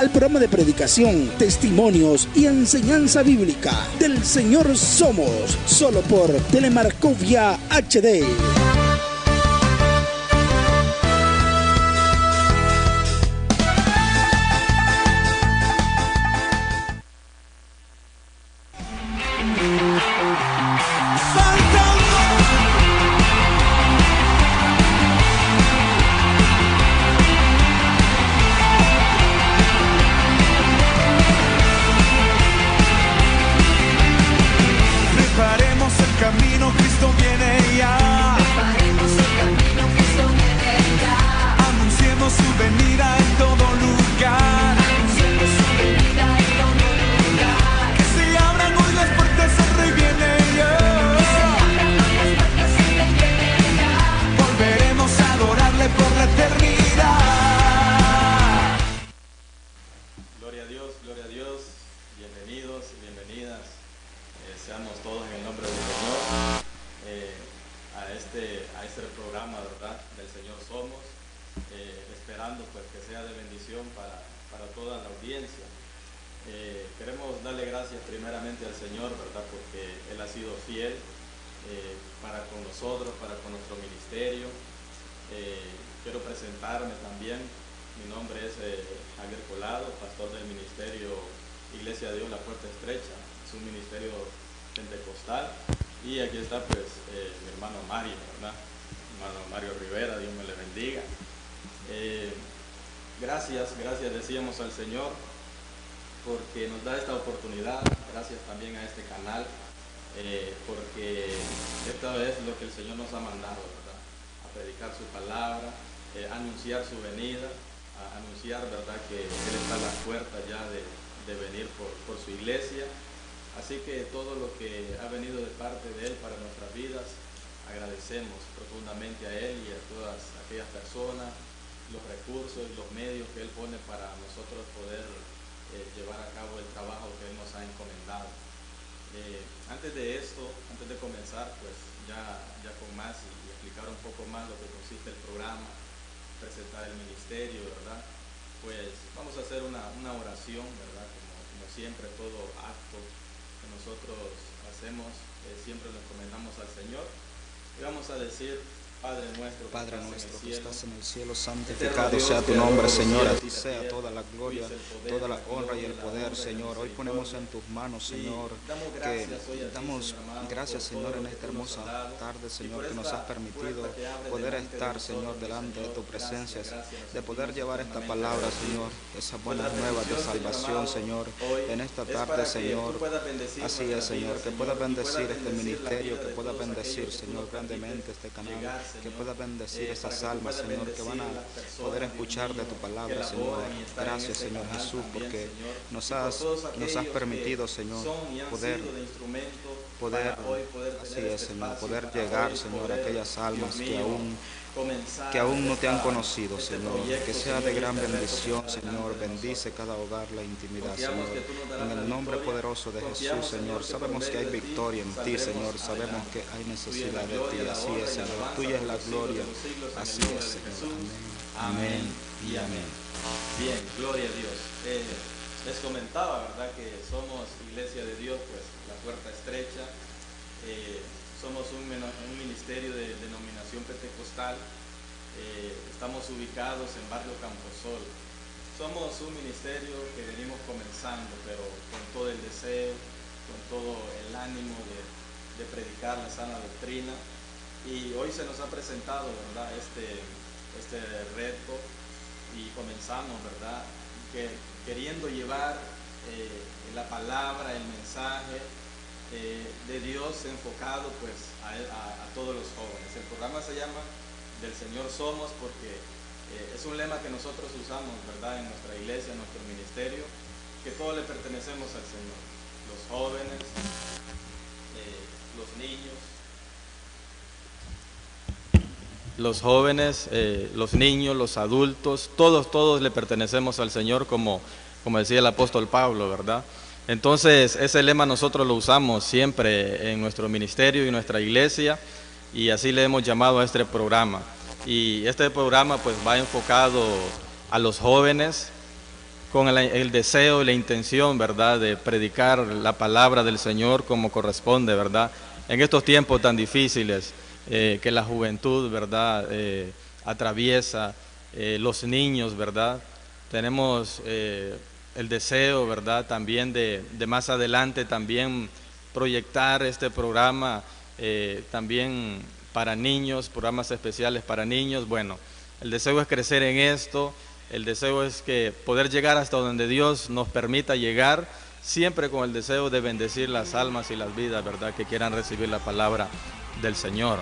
al programa de predicación, testimonios y enseñanza bíblica del Señor Somos, solo por Telemarcovia HD. Queremos darle gracias primeramente al Señor, ¿verdad? Porque Él ha sido fiel para con nosotros, para con nuestro ministerio. Quiero presentarme también. Mi nombre es Javier Colado, pastor del ministerio Iglesia de Dios, La Puerta Estrecha. Es un ministerio pentecostal. Y aquí está pues mi hermano Mario, ¿verdad? Hermano Mario Rivera, Dios me le bendiga. Gracias decíamos al Señor porque nos da esta oportunidad, gracias también a este canal, porque esto es lo que el Señor nos ha mandado, ¿verdad? A predicar su palabra, a anunciar su venida, a anunciar, ¿verdad?, que Él está a las puertas ya de venir por su iglesia. Así que todo lo que ha venido de parte de Él para nuestras vidas, agradecemos profundamente a Él y a todas aquellas personas, los recursos y los medios que Él pone para nosotros poder llevar a cabo el trabajo que Él nos ha encomendado. Antes de esto, antes de comenzar, pues ya con más y explicar un poco más lo que consiste el programa, presentar el ministerio, ¿verdad? Pues vamos a hacer una oración, ¿verdad? Como siempre, todo acto que nosotros hacemos, siempre lo encomendamos al Señor. Y vamos a decir: Padre nuestro que estás en el cielo, santificado sea tu nombre, Señor. A ti sea toda la gloria, toda la honra y el poder, Señor. Hoy ponemos en tus manos, Señor, que damos gracias, Señor, en esta hermosa tarde, Señor, que nos has permitido poder estar, Señor, delante de tu presencia, de poder llevar esta palabra, Señor, esas buenas nuevas de salvación, Señor, en esta tarde, Señor. Así es, Señor, que puedas bendecir este ministerio, que puedas bendecir, Señor, grandemente este canal, que puedas bendecir esas almas, Señor, que van a poder escuchar de tu palabra, Señor. Gracias, Señor Jesús, porque nos has permitido, Señor, poder, así es, Señor, poder llegar, Señor, a aquellas almas que aún no te han conocido, Señor. Que sea de gran bendición, Señor. Bendice cada hogar, la intimidad, Señor. En el nombre poderoso de Jesús, Señor. Sabemos que hay victoria en ti, Señor. Sabemos que hay necesidad de ti. Así es, Señor. Tuya es la gloria. Así es, Señor. Amén y amén. Bien, gloria a Dios. Les comentaba, ¿verdad?, que somos Iglesia de Dios, pues La Puerta Estrecha. Somos un ministerio de denominación pentecostal. Estamos ubicados en Barrio Camposol. Somos un ministerio que venimos comenzando, pero con todo el deseo, con todo el ánimo de predicar la sana doctrina. Y hoy se nos ha presentado, ¿verdad?, este reto, y comenzamos, ¿verdad?, queriendo llevar la palabra, el mensaje de Dios enfocado pues a todos los jóvenes. El programa se llama Del Señor Somos porque es un lema que nosotros usamos, ¿verdad?, en nuestra iglesia, en nuestro ministerio, que todos le pertenecemos al Señor. Los jóvenes, los niños, los niños, los adultos, todos le pertenecemos al Señor, como decía el apóstol Pablo, ¿verdad? Entonces ese lema nosotros lo usamos siempre en nuestro ministerio y nuestra iglesia, y así le hemos llamado a este programa. Y este programa pues va enfocado a los jóvenes, con el deseo y la intención, ¿verdad?, de predicar la palabra del Señor como corresponde, ¿verdad?, en estos tiempos tan difíciles que la juventud, ¿verdad?, atraviesa, los niños, ¿verdad? Tenemos el deseo, ¿verdad?, también de más adelante también proyectar este programa también para niños, programas especiales para niños. Bueno, el deseo es crecer en esto, el deseo es que poder llegar hasta donde Dios nos permita llegar, siempre con el deseo de bendecir las almas y las vidas, ¿verdad?, que quieran recibir la palabra del Señor.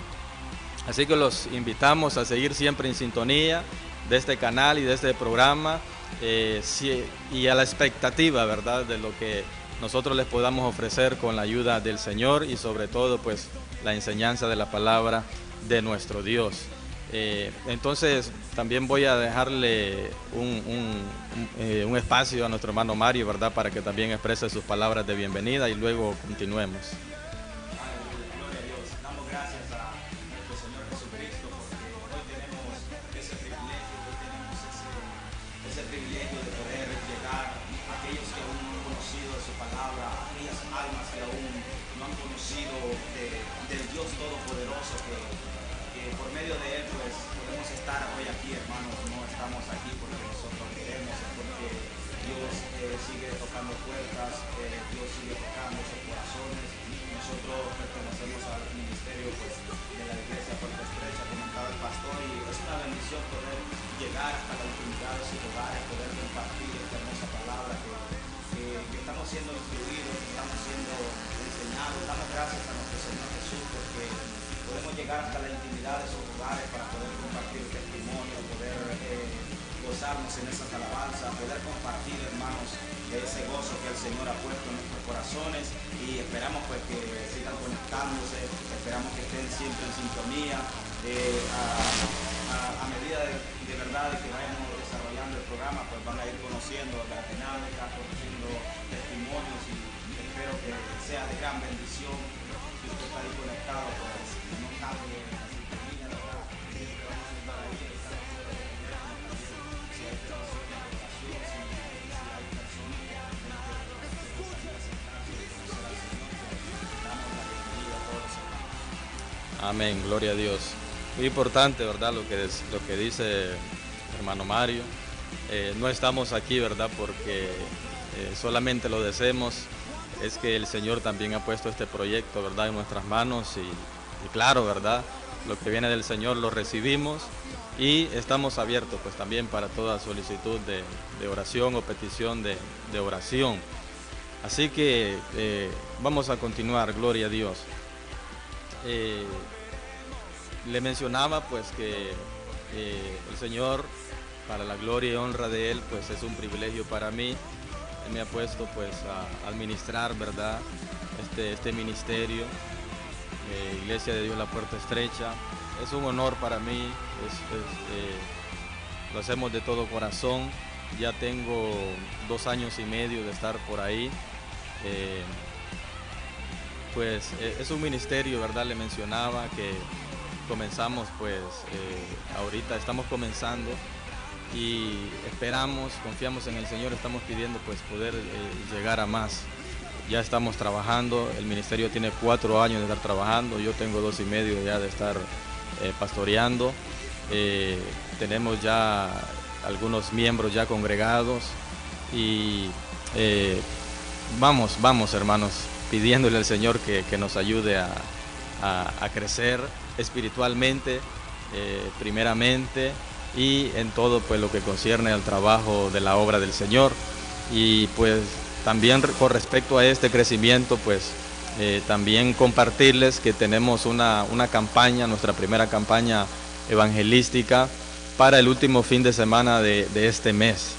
Así que los invitamos a seguir siempre en sintonía de este canal y de este programa, y a la expectativa, ¿verdad?, de lo que nosotros les podamos ofrecer con la ayuda del Señor y sobre todo pues la enseñanza de la palabra de nuestro Dios. Entonces también voy a dejarle un espacio a nuestro hermano Mario, ¿verdad?, para que también exprese sus palabras de bienvenida y luego continuemos. Hasta la intimidad de sus hogares para poder compartir testimonio, poder gozarnos en esas alabanzas, poder compartir, hermanos, de ese gozo que el Señor ha puesto en nuestros corazones, y esperamos pues que sigan conectándose, esperamos que estén siempre en sintonía, a medida de verdad que vayamos desarrollando el programa, pues van a ir conociendo las dinámicas, conociendo testimonios, y espero que sea de gran bendición. Si usted está ahí conectado, pues no cambie la sintonía, ¿verdad? Siempre vamos a estar ahí, estar si hay peticiones de oración, si hay personas que realmente gustaría sentarse y conocer al Señor, pues damos la bienvenida a todos. Amén, gloria a Dios. Muy importante, ¿verdad?, lo que dice hermano Mario. No estamos aquí, ¿verdad?, porque solamente lo deseemos. Es que el Señor también ha puesto este proyecto, ¿verdad?, en nuestras manos, y claro, ¿verdad?, lo que viene del Señor lo recibimos, y estamos abiertos pues también para toda solicitud de oración o petición de oración. Así que vamos a continuar, gloria a Dios. Le mencionaba pues que el Señor, para la gloria y honra de Él, pues es un privilegio para mí. Él me ha puesto pues a administrar, ¿verdad?, este ministerio, Iglesia de Dios La Puerta Estrecha. Es un honor para mí, lo hacemos de todo corazón. Ya tengo 2 años y medio de estar por ahí. Pues es un ministerio, ¿verdad?, le mencionaba que comenzamos pues, ahorita estamos comenzando, y esperamos, confiamos en el Señor, estamos pidiendo pues poder llegar a más. Ya estamos trabajando, el ministerio tiene 4 años de estar trabajando, yo tengo 2 y medio ya de estar pastoreando. Tenemos ya algunos miembros ya congregados, y vamos hermanos, pidiéndole al Señor que nos ayude a crecer espiritualmente, primeramente, y en todo pues lo que concierne al trabajo de la obra del Señor. Y pues también con respecto a este crecimiento, pues también compartirles que tenemos una campaña, nuestra primera campaña evangelística para el último fin de semana de este mes.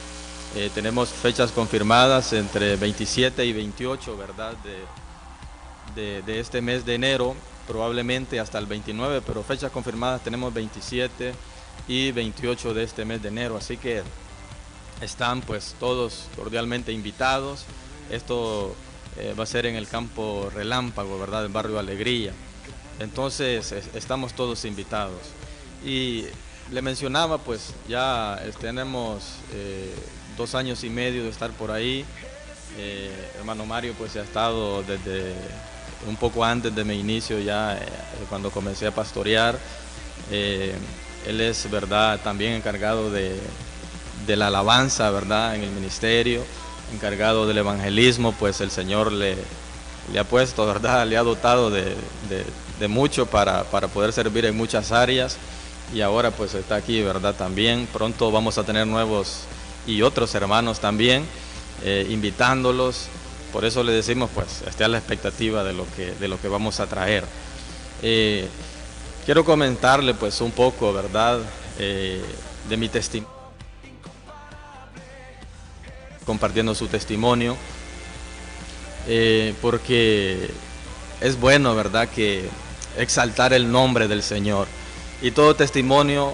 Tenemos fechas confirmadas entre 27 y 28, ¿verdad?, de este mes de enero, probablemente hasta el 29, pero fechas confirmadas tenemos 27 y 28 de este mes de enero, así que están pues todos cordialmente invitados. Esto va a ser en el campo Relámpago, ¿verdad?, en barrio Alegría. Entonces estamos todos invitados. Y le mencionaba pues ya tenemos 2 años y medio de estar por ahí. Hermano Mario pues ha estado desde un poco antes de mi inicio ya, cuando comencé a pastorear. Él es, verdad, también encargado de la alabanza, verdad, en el ministerio, encargado del evangelismo. Pues el Señor le ha puesto, verdad, le ha dotado de mucho para poder servir en muchas áreas, y ahora pues está aquí, verdad, también. Pronto vamos a tener nuevos y otros hermanos también, invitándolos. Por eso le decimos, pues, esté a la expectativa de lo que vamos a traer. Quiero comentarle pues un poco, verdad, de mi testimonio, compartiendo su testimonio, porque es bueno, verdad, que exaltar el nombre del Señor, y todo testimonio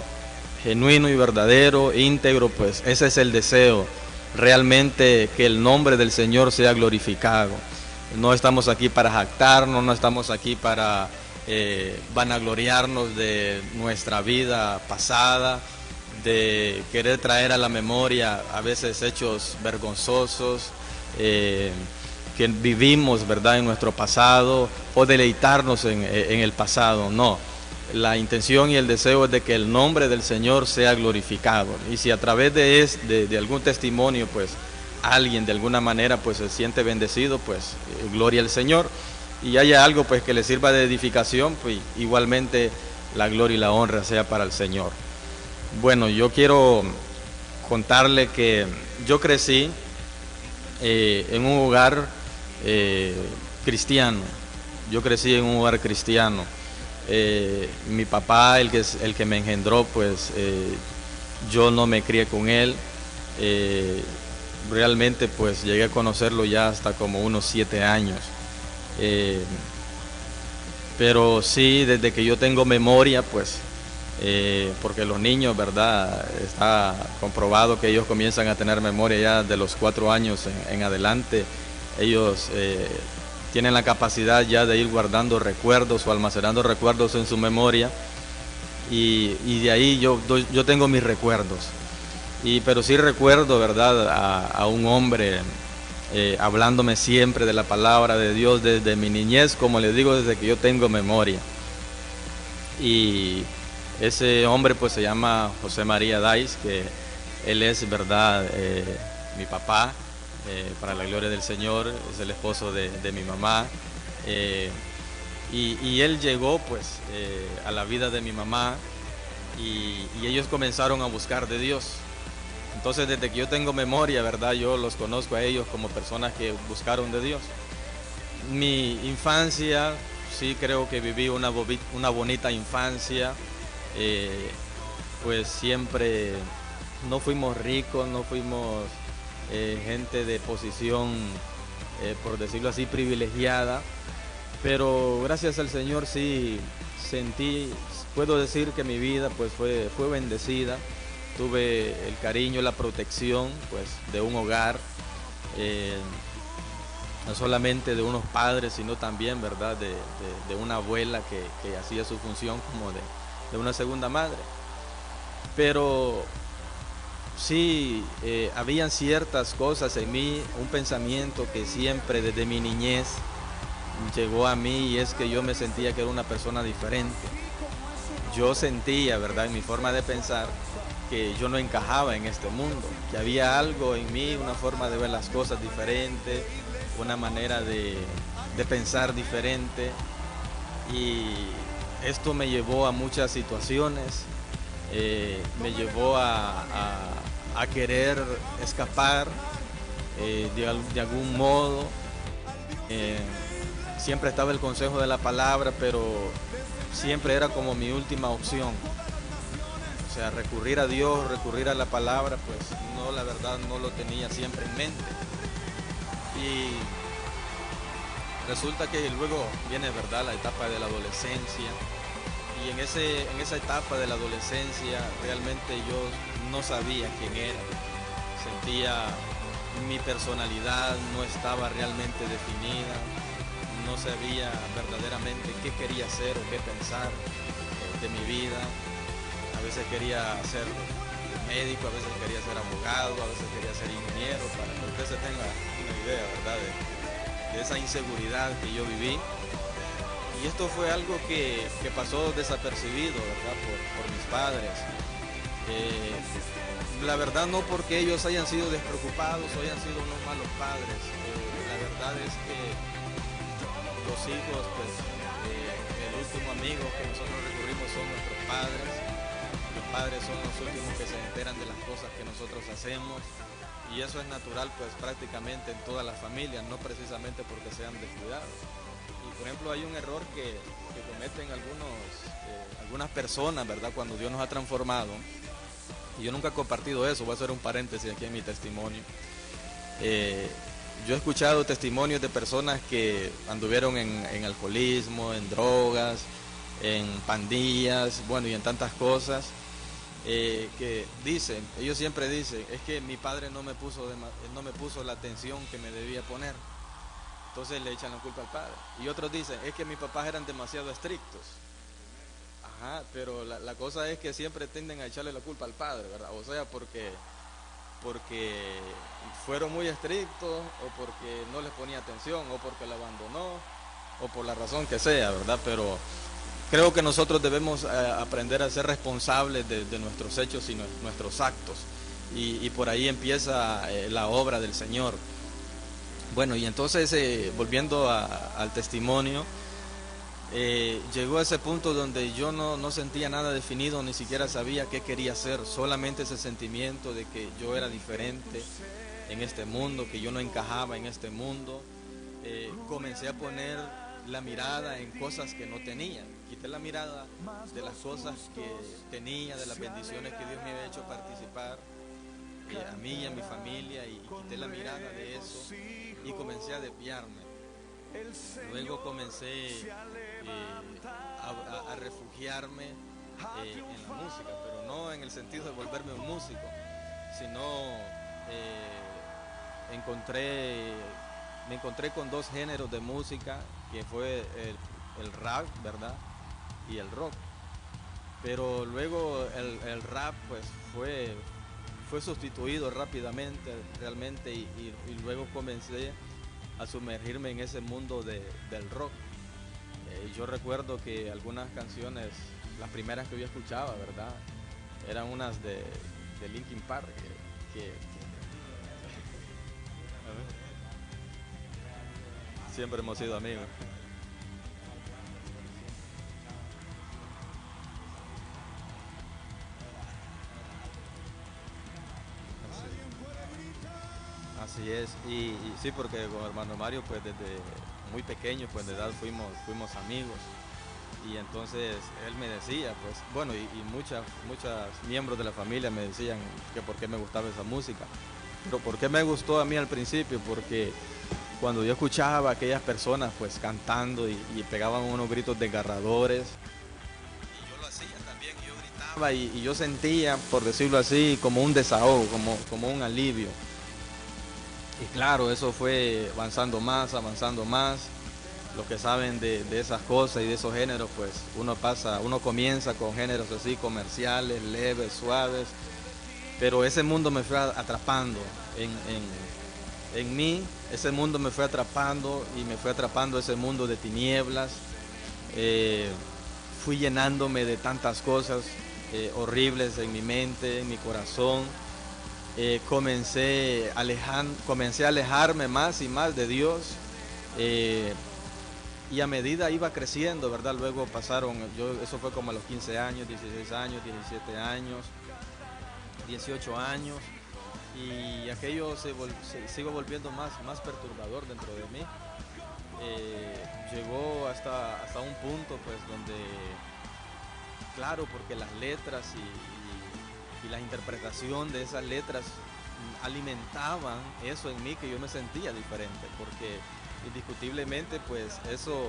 genuino y verdadero, íntegro, pues ese es el deseo, realmente, que el nombre del Señor sea glorificado. No estamos aquí para jactarnos, no estamos aquí para vanagloriarnos de nuestra vida pasada, de querer traer a la memoria a veces hechos vergonzosos que vivimos, verdad, en nuestro pasado, o deleitarnos en el pasado. No, la intención y el deseo es de que el nombre del Señor sea glorificado, y si a través de algún testimonio pues alguien de alguna manera pues se siente bendecido, pues gloria al Señor, y haya algo pues que le sirva de edificación, pues igualmente la gloria y la honra sea para el Señor. Bueno, yo quiero contarle que yo crecí en un hogar cristiano. Yo crecí en un hogar cristiano. Mi papá, el que me engendró, pues yo no me crié con él. Realmente pues llegué a conocerlo ya hasta como unos 7 años. Pero sí, desde que yo tengo memoria, pues, porque los niños, verdad, está comprobado que ellos comienzan a tener memoria ya de los 4 años en adelante. Ellos tienen la capacidad ya de ir guardando recuerdos o almacenando recuerdos en su memoria, y de ahí yo tengo mis recuerdos. Pero sí recuerdo, verdad, a un hombre hablándome siempre de la palabra de Dios desde mi niñez, como les digo, desde que yo tengo memoria. Y ese hombre pues se llama José María Dais, que él es, verdad, mi papá, para la gloria del Señor, es el esposo de mi mamá. Y él llegó pues a la vida de mi mamá, y ellos comenzaron a buscar de Dios. Entonces, desde que yo tengo memoria, verdad, yo los conozco a ellos como personas que buscaron de Dios. Mi infancia, sí creo que viví una bonita infancia. Pues siempre no fuimos ricos, no fuimos gente de posición, por decirlo así, privilegiada, pero gracias al Señor sí puedo decir que mi vida pues fue bendecida. Tuve el cariño, la protección pues de un hogar, no solamente de unos padres, sino también, verdad, de una abuela que hacía su función como de una segunda madre. Pero sí, habían ciertas cosas en mí, un pensamiento que siempre desde mi niñez llegó a mí, y es que yo me sentía que era una persona diferente. Yo sentía, verdad, en mi forma de pensar, que yo no encajaba en este mundo, que había algo en mí, una forma de ver las cosas diferente, una manera de pensar diferente, y esto me llevó a muchas situaciones, me llevó a querer escapar de algún modo. Siempre estaba el consejo de la palabra, pero siempre era como mi última opción. O sea, recurrir a Dios, recurrir a la palabra, pues no, la verdad no lo tenía siempre en mente. Y resulta que luego viene, verdad, la etapa de la adolescencia, y en esa etapa de la adolescencia realmente yo no sabía quién era. Sentía mi personalidad no estaba realmente definida, no sabía verdaderamente qué quería hacer o qué pensar de mi vida. A veces quería ser médico, a veces quería ser abogado, a veces quería ser ingeniero, para que usted se tenga una idea, ¿verdad? De esa inseguridad que yo viví. Y esto fue algo que pasó desapercibido, ¿verdad? Por mis padres. La verdad no porque ellos hayan sido despreocupados o hayan sido unos malos padres. La verdad es que los hijos, pues, el último amigo que nosotros recurrimos son nuestros padres. Los padres son los últimos que se enteran de las cosas que nosotros hacemos. Y eso es natural, pues, prácticamente en todas las familias, no precisamente porque sean descuidados. Y por ejemplo hay un error que cometen algunas personas, ¿verdad? Cuando Dios nos ha transformado, y yo nunca he compartido eso, voy a hacer un paréntesis aquí en mi testimonio. Yo he escuchado testimonios de personas que anduvieron en alcoholismo, en drogas, en pandillas, bueno, y en tantas cosas, que dicen, ellos siempre dicen, es que mi padre no me puso la atención que me debía poner. Entonces le echan la culpa al padre. Y otros dicen, es que mis papás eran demasiado estrictos. Ajá, pero la cosa es que siempre tienden a echarle la culpa al padre, ¿verdad? O sea, porque fueron muy estrictos, o porque no les ponía atención, o porque lo abandonó, o por la razón que sea, ¿verdad? Pero creo que nosotros debemos aprender a ser responsables de nuestros hechos y nuestros actos. Y por ahí empieza la obra del Señor. Bueno, y entonces, volviendo al testimonio, llegó a ese punto donde yo no sentía nada definido, ni siquiera sabía qué quería hacer, solamente ese sentimiento de que yo era diferente en este mundo, que yo no encajaba en este mundo. Comencé a poner la mirada en cosas que no tenía, quité la mirada de las cosas que tenía, de las bendiciones que Dios me había hecho participar, a mí y a mi familia, y quité la mirada de eso y comencé a desviarme. Luego comencé a refugiarme en la música, pero no en el sentido de volverme un músico, sino me encontré con dos géneros de música, que fue el rap, ¿verdad? Y el rock. Pero luego el rap, pues, fue sustituido rápidamente, realmente, y luego comencé a sumergirme en ese mundo del rock. Yo recuerdo que algunas canciones, las primeras que yo escuchaba, ¿verdad?, eran unas de Linkin Park, que siempre hemos sido amigos. Así es, y sí, porque con hermano Mario, pues desde muy pequeño, pues de edad fuimos amigos, y entonces él me decía, pues, bueno, y muchos miembros de la familia me decían que por qué me gustaba esa música. Pero por qué me gustó a mí al principio, porque cuando yo escuchaba a aquellas personas, pues, cantando y pegaban unos gritos desgarradores, y yo lo hacía también, yo gritaba y yo sentía, por decirlo así, como un desahogo, como un alivio. Y claro, eso fue avanzando más. Los que saben de esas cosas y de esos géneros, pues uno comienza con géneros así, comerciales, leves, suaves, pero ese mundo me fue atrapando en mí, ese mundo me fue atrapando y me fue atrapando ese mundo de tinieblas. Fui llenándome de tantas cosas horribles en mi mente, en mi corazón. Comencé a alejarme más y más de Dios, y a medida iba creciendo, ¿verdad? Luego eso fue como a los 15 años, 16 años, 17 años, 18 años, y aquello se iba volviendo más perturbador dentro de mí. Llegó hasta un punto, pues, donde, claro, porque las letras y la interpretación de esas letras alimentaban eso en mí, que yo me sentía diferente, porque indiscutiblemente, pues, eso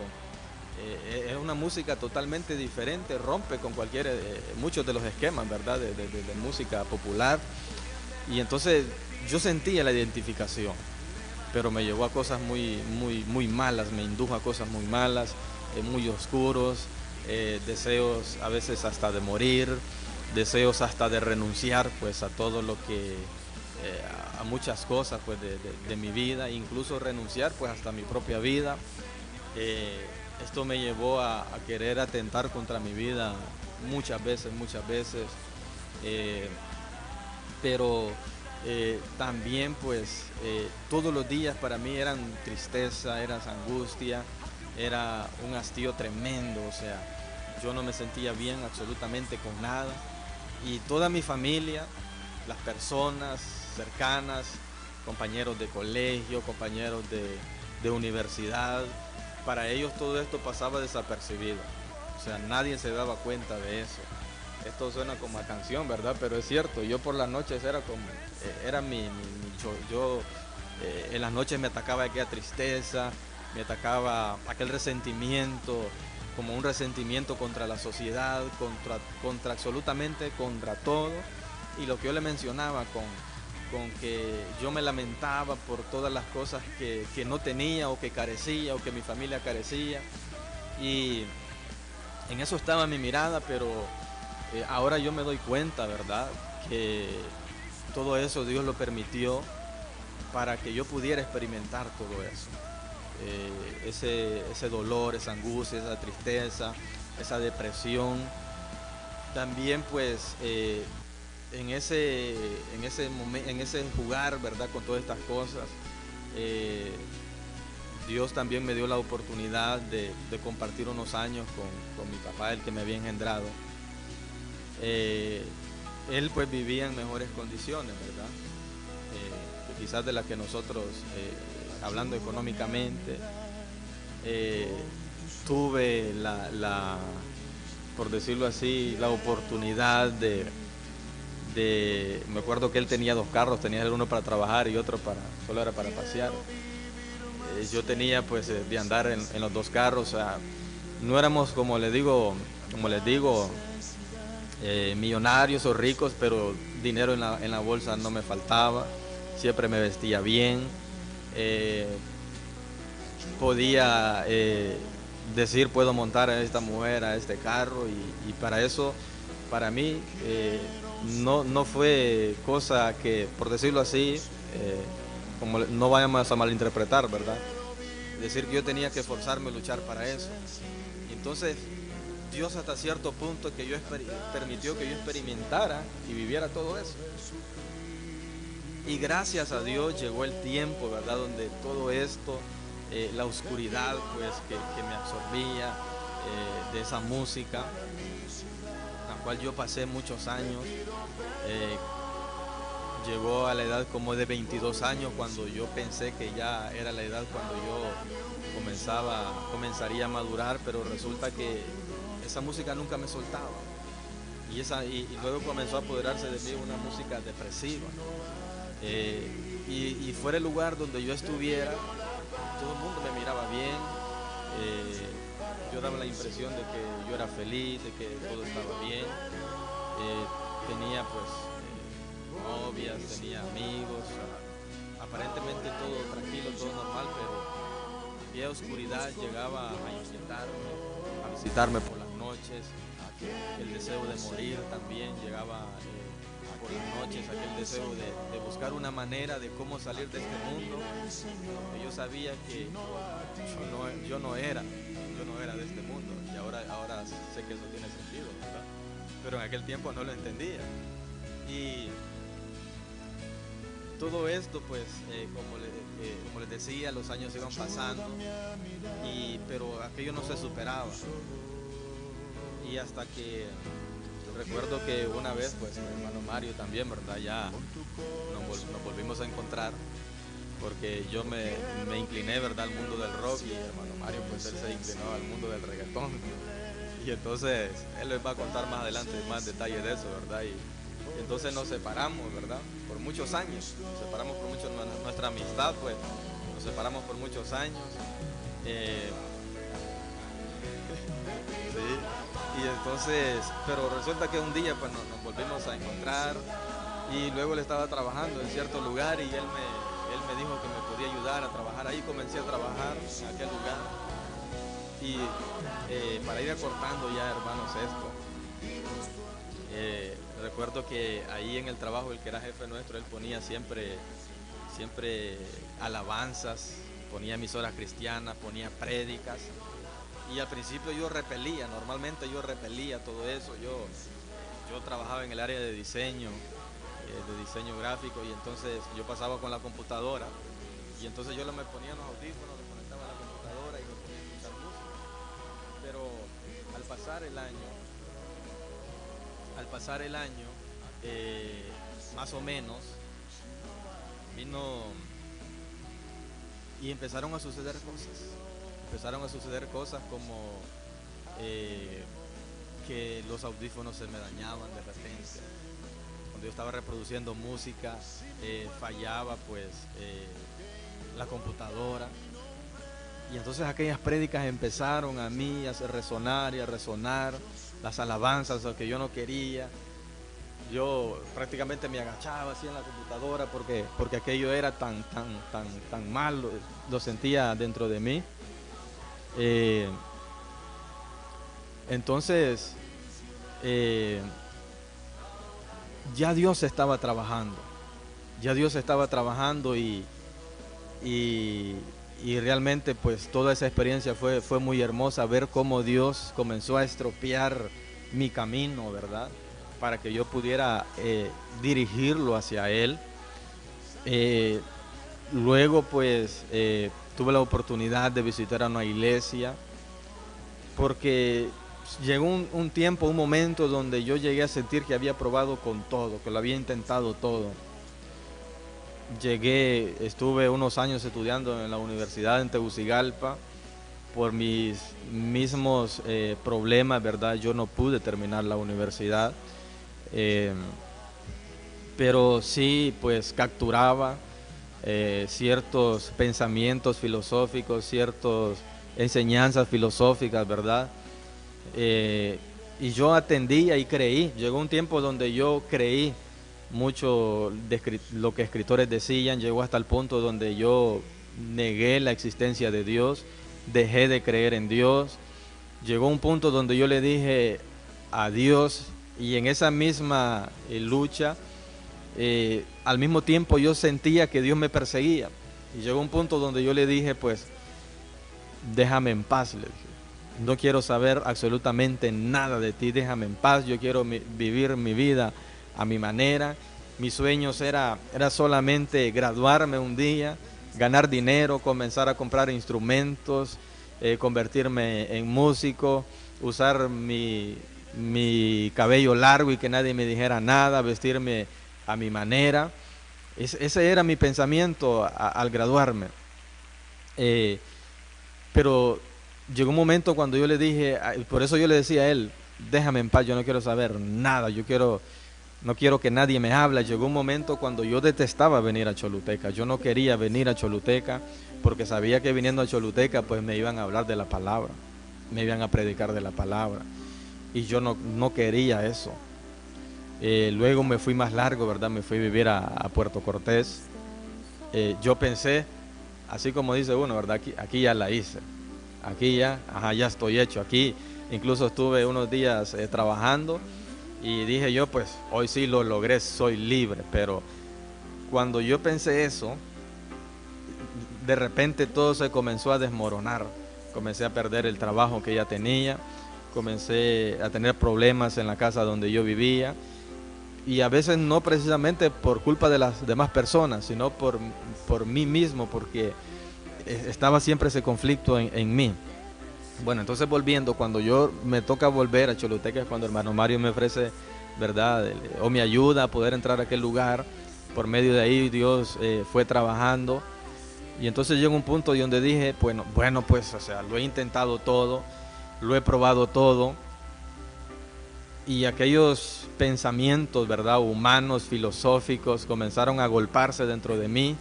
es una música totalmente diferente, rompe con muchos de los esquemas, ¿verdad?, de música popular. Y entonces yo sentía la identificación, pero me llevó a cosas muy malas, me indujo a cosas muy malas, muy oscuros, deseos a veces hasta de morir. deseos hasta de renunciar pues a todo lo que, a muchas cosas pues de mi vida, incluso renunciar pues hasta mi propia vida. Esto me llevó a querer atentar contra mi vida muchas veces, pero también pues todos los días para mí eran tristeza, era angustia, era un hastío tremendo, o sea, yo no me sentía bien absolutamente con nada, y toda mi familia, las personas cercanas, compañeros de colegio, compañeros de universidad, para ellos todo esto pasaba desapercibido, o sea, nadie se daba cuenta de eso. Esto suena como a canción, ¿verdad? Pero es cierto, yo por las noches era como, era mi yo en las noches me atacaba aquella tristeza, me atacaba aquel resentimiento, como un resentimiento contra la sociedad, contra absolutamente contra todo, y lo que yo le mencionaba con que yo me lamentaba por todas las cosas que no tenía o que carecía o que mi familia carecía, y en eso estaba mi mirada, pero ahora yo me doy cuenta, ¿verdad?, que todo eso Dios lo permitió para que yo pudiera experimentar todo eso. Ese dolor, esa angustia, esa tristeza, esa depresión. También pues en ese jugar, ¿verdad?, con todas estas cosas, Dios también me dio la oportunidad de compartir unos años con mi papá, el que me había engendrado. Él pues vivía en mejores condiciones, ¿verdad? Quizás de las que nosotros, hablando económicamente, tuve por decirlo así, la oportunidad me acuerdo que él tenía 2 carros, tenía uno para trabajar y otro solo era para pasear. Yo tenía pues de andar en los 2 carros, o sea, no éramos como les digo, millonarios o ricos, pero dinero en la bolsa no me faltaba, siempre me vestía bien, podía decir puedo montar a esta mujer, a este carro, y para eso, para mí, no fue cosa que, por decirlo así, como no vayamos a malinterpretar, ¿verdad? Decir que yo tenía que esforzarme, luchar para eso. Entonces, Dios hasta cierto punto permitió que yo experimentara y viviera todo eso. Y gracias a Dios llegó el tiempo, ¿verdad?, donde todo esto, la oscuridad pues que me absorbía, de esa música, la cual yo pasé muchos años, llegó a la edad como de 22 años cuando yo pensé que ya era la edad cuando yo comenzaría a madurar, pero resulta que esa música nunca me soltaba, y luego comenzó a apoderarse de mí una música depresiva, y fuera el lugar donde yo estuviera, todo el mundo me miraba bien, yo daba la impresión de que yo era feliz, de que todo estaba bien, tenía pues novias, tenía amigos, aparentemente todo tranquilo, todo normal, pero había oscuridad, llegaba a inquietarme, a visitarme por las noches, el deseo de morir también llegaba por las noches, aquel deseo de buscar una manera de cómo salir de este mundo, porque yo sabía que yo no era de este mundo, y ahora sé que eso tiene sentido, ¿verdad? Pero en aquel tiempo no lo entendía. Y todo esto pues como les decía, los años iban pasando, pero aquello no se superaba, y hasta que recuerdo que una vez pues mi hermano Mario también, ¿verdad?, ya nos volvimos a encontrar, porque yo me incliné, ¿verdad?, al mundo del rock, y hermano Mario pues él se inclinó al mundo del reggaetón, y entonces él les va a contar más adelante más detalles de eso, ¿verdad? Y entonces nos separamos, ¿verdad?, por muchos años, nuestra amistad pues nos separamos por muchos años, sí, y entonces, pero resulta que un día pues nos volvimos a encontrar, y luego él estaba trabajando en cierto lugar, y él me dijo que me podía ayudar a trabajar ahí. Comencé a trabajar en aquel lugar, y para ir acortando ya, hermanos, esto, Recuerdo que ahí en el trabajo, el que era jefe nuestro, él ponía siempre alabanzas, ponía emisoras cristianas, ponía prédicas. Y al principio normalmente yo repelía todo eso. Yo trabajaba en el área de diseño gráfico, y entonces yo pasaba con la computadora, y entonces yo me ponía los audífonos, le conectaba a la computadora y me ponía a escuchar música. Pero al pasar el año, más o menos, vino y empezaron a suceder cosas como que los audífonos se me dañaban de repente. Cuando yo estaba reproduciendo música, fallaba pues la computadora, y entonces aquellas prédicas empezaron a mí a hacer resonar y a resonar las alabanzas, lo que yo no quería. Yo prácticamente me agachaba así en la computadora porque aquello era tan mal, lo sentía dentro de mí. Entonces ya Dios estaba trabajando y realmente pues toda esa experiencia fue muy hermosa, ver cómo Dios comenzó a estropear mi camino, ¿verdad?, para que yo pudiera dirigirlo hacia Él. Luego pues tuve la oportunidad de visitar a una iglesia, porque llegó un momento donde yo llegué a sentir que había probado con todo, que lo había intentado todo. Estuve unos años estudiando en la universidad en Tegucigalpa. Por mis mismos problemas, ¿verdad?, yo no pude terminar la universidad. Pero sí, pues capturaba ciertos pensamientos filosóficos, ciertas enseñanzas filosóficas, ¿verdad? Y yo atendía y creí. Llegó un tiempo donde yo creí mucho de lo que escritores decían. Llegó hasta el punto donde yo negué la existencia de Dios, dejé de creer en Dios. Llegó un punto donde yo le dije a Dios, y en esa misma lucha, al mismo tiempo yo sentía que Dios me perseguía, y llegó un punto donde yo le dije, pues déjame en paz, le dije, no quiero saber absolutamente nada de ti, déjame en paz, yo quiero vivir mi vida a mi manera. Mis sueños era solamente graduarme un día, ganar dinero, comenzar a comprar instrumentos, convertirme en músico, usar mi cabello largo y que nadie me dijera nada, vestirme a mi manera. Ese era mi pensamiento al graduarme. Pero llegó un momento cuando yo le dije, por eso yo le decía a él, déjame en paz, yo no quiero saber nada, no quiero que nadie me hable. Llegó un momento cuando yo detestaba venir a Choluteca, yo no quería venir a Choluteca porque sabía que viniendo a Choluteca pues me iban a hablar de la palabra, me iban a predicar de la palabra, y yo no quería eso. Luego me fui más largo, ¿verdad? Me fui a vivir a Puerto Cortés. Yo pensé, así como dice uno, ¿verdad? Aquí ya la hice, aquí ya estoy hecho. Aquí incluso estuve unos días trabajando, y dije yo, pues hoy sí lo logré, soy libre. Pero cuando yo pensé eso, de repente todo se comenzó a desmoronar. Comencé a perder el trabajo que ya tenía, comencé a tener problemas en la casa donde yo vivía, y a veces no precisamente por culpa de las demás personas, sino por mí mismo, porque estaba siempre ese conflicto en mí. Bueno, entonces volviendo, cuando yo me toca volver a Choluteca, es cuando el hermano Mario me ofrece, ¿verdad?, o me ayuda a poder entrar a aquel lugar. Por medio de ahí Dios fue trabajando, y entonces llegó un punto donde dije, bueno, pues, o sea, lo he intentado todo, lo he probado todo, y aquellos pensamientos, ¿verdad?, humanos, filosóficos, comenzaron a agolparse dentro de mí,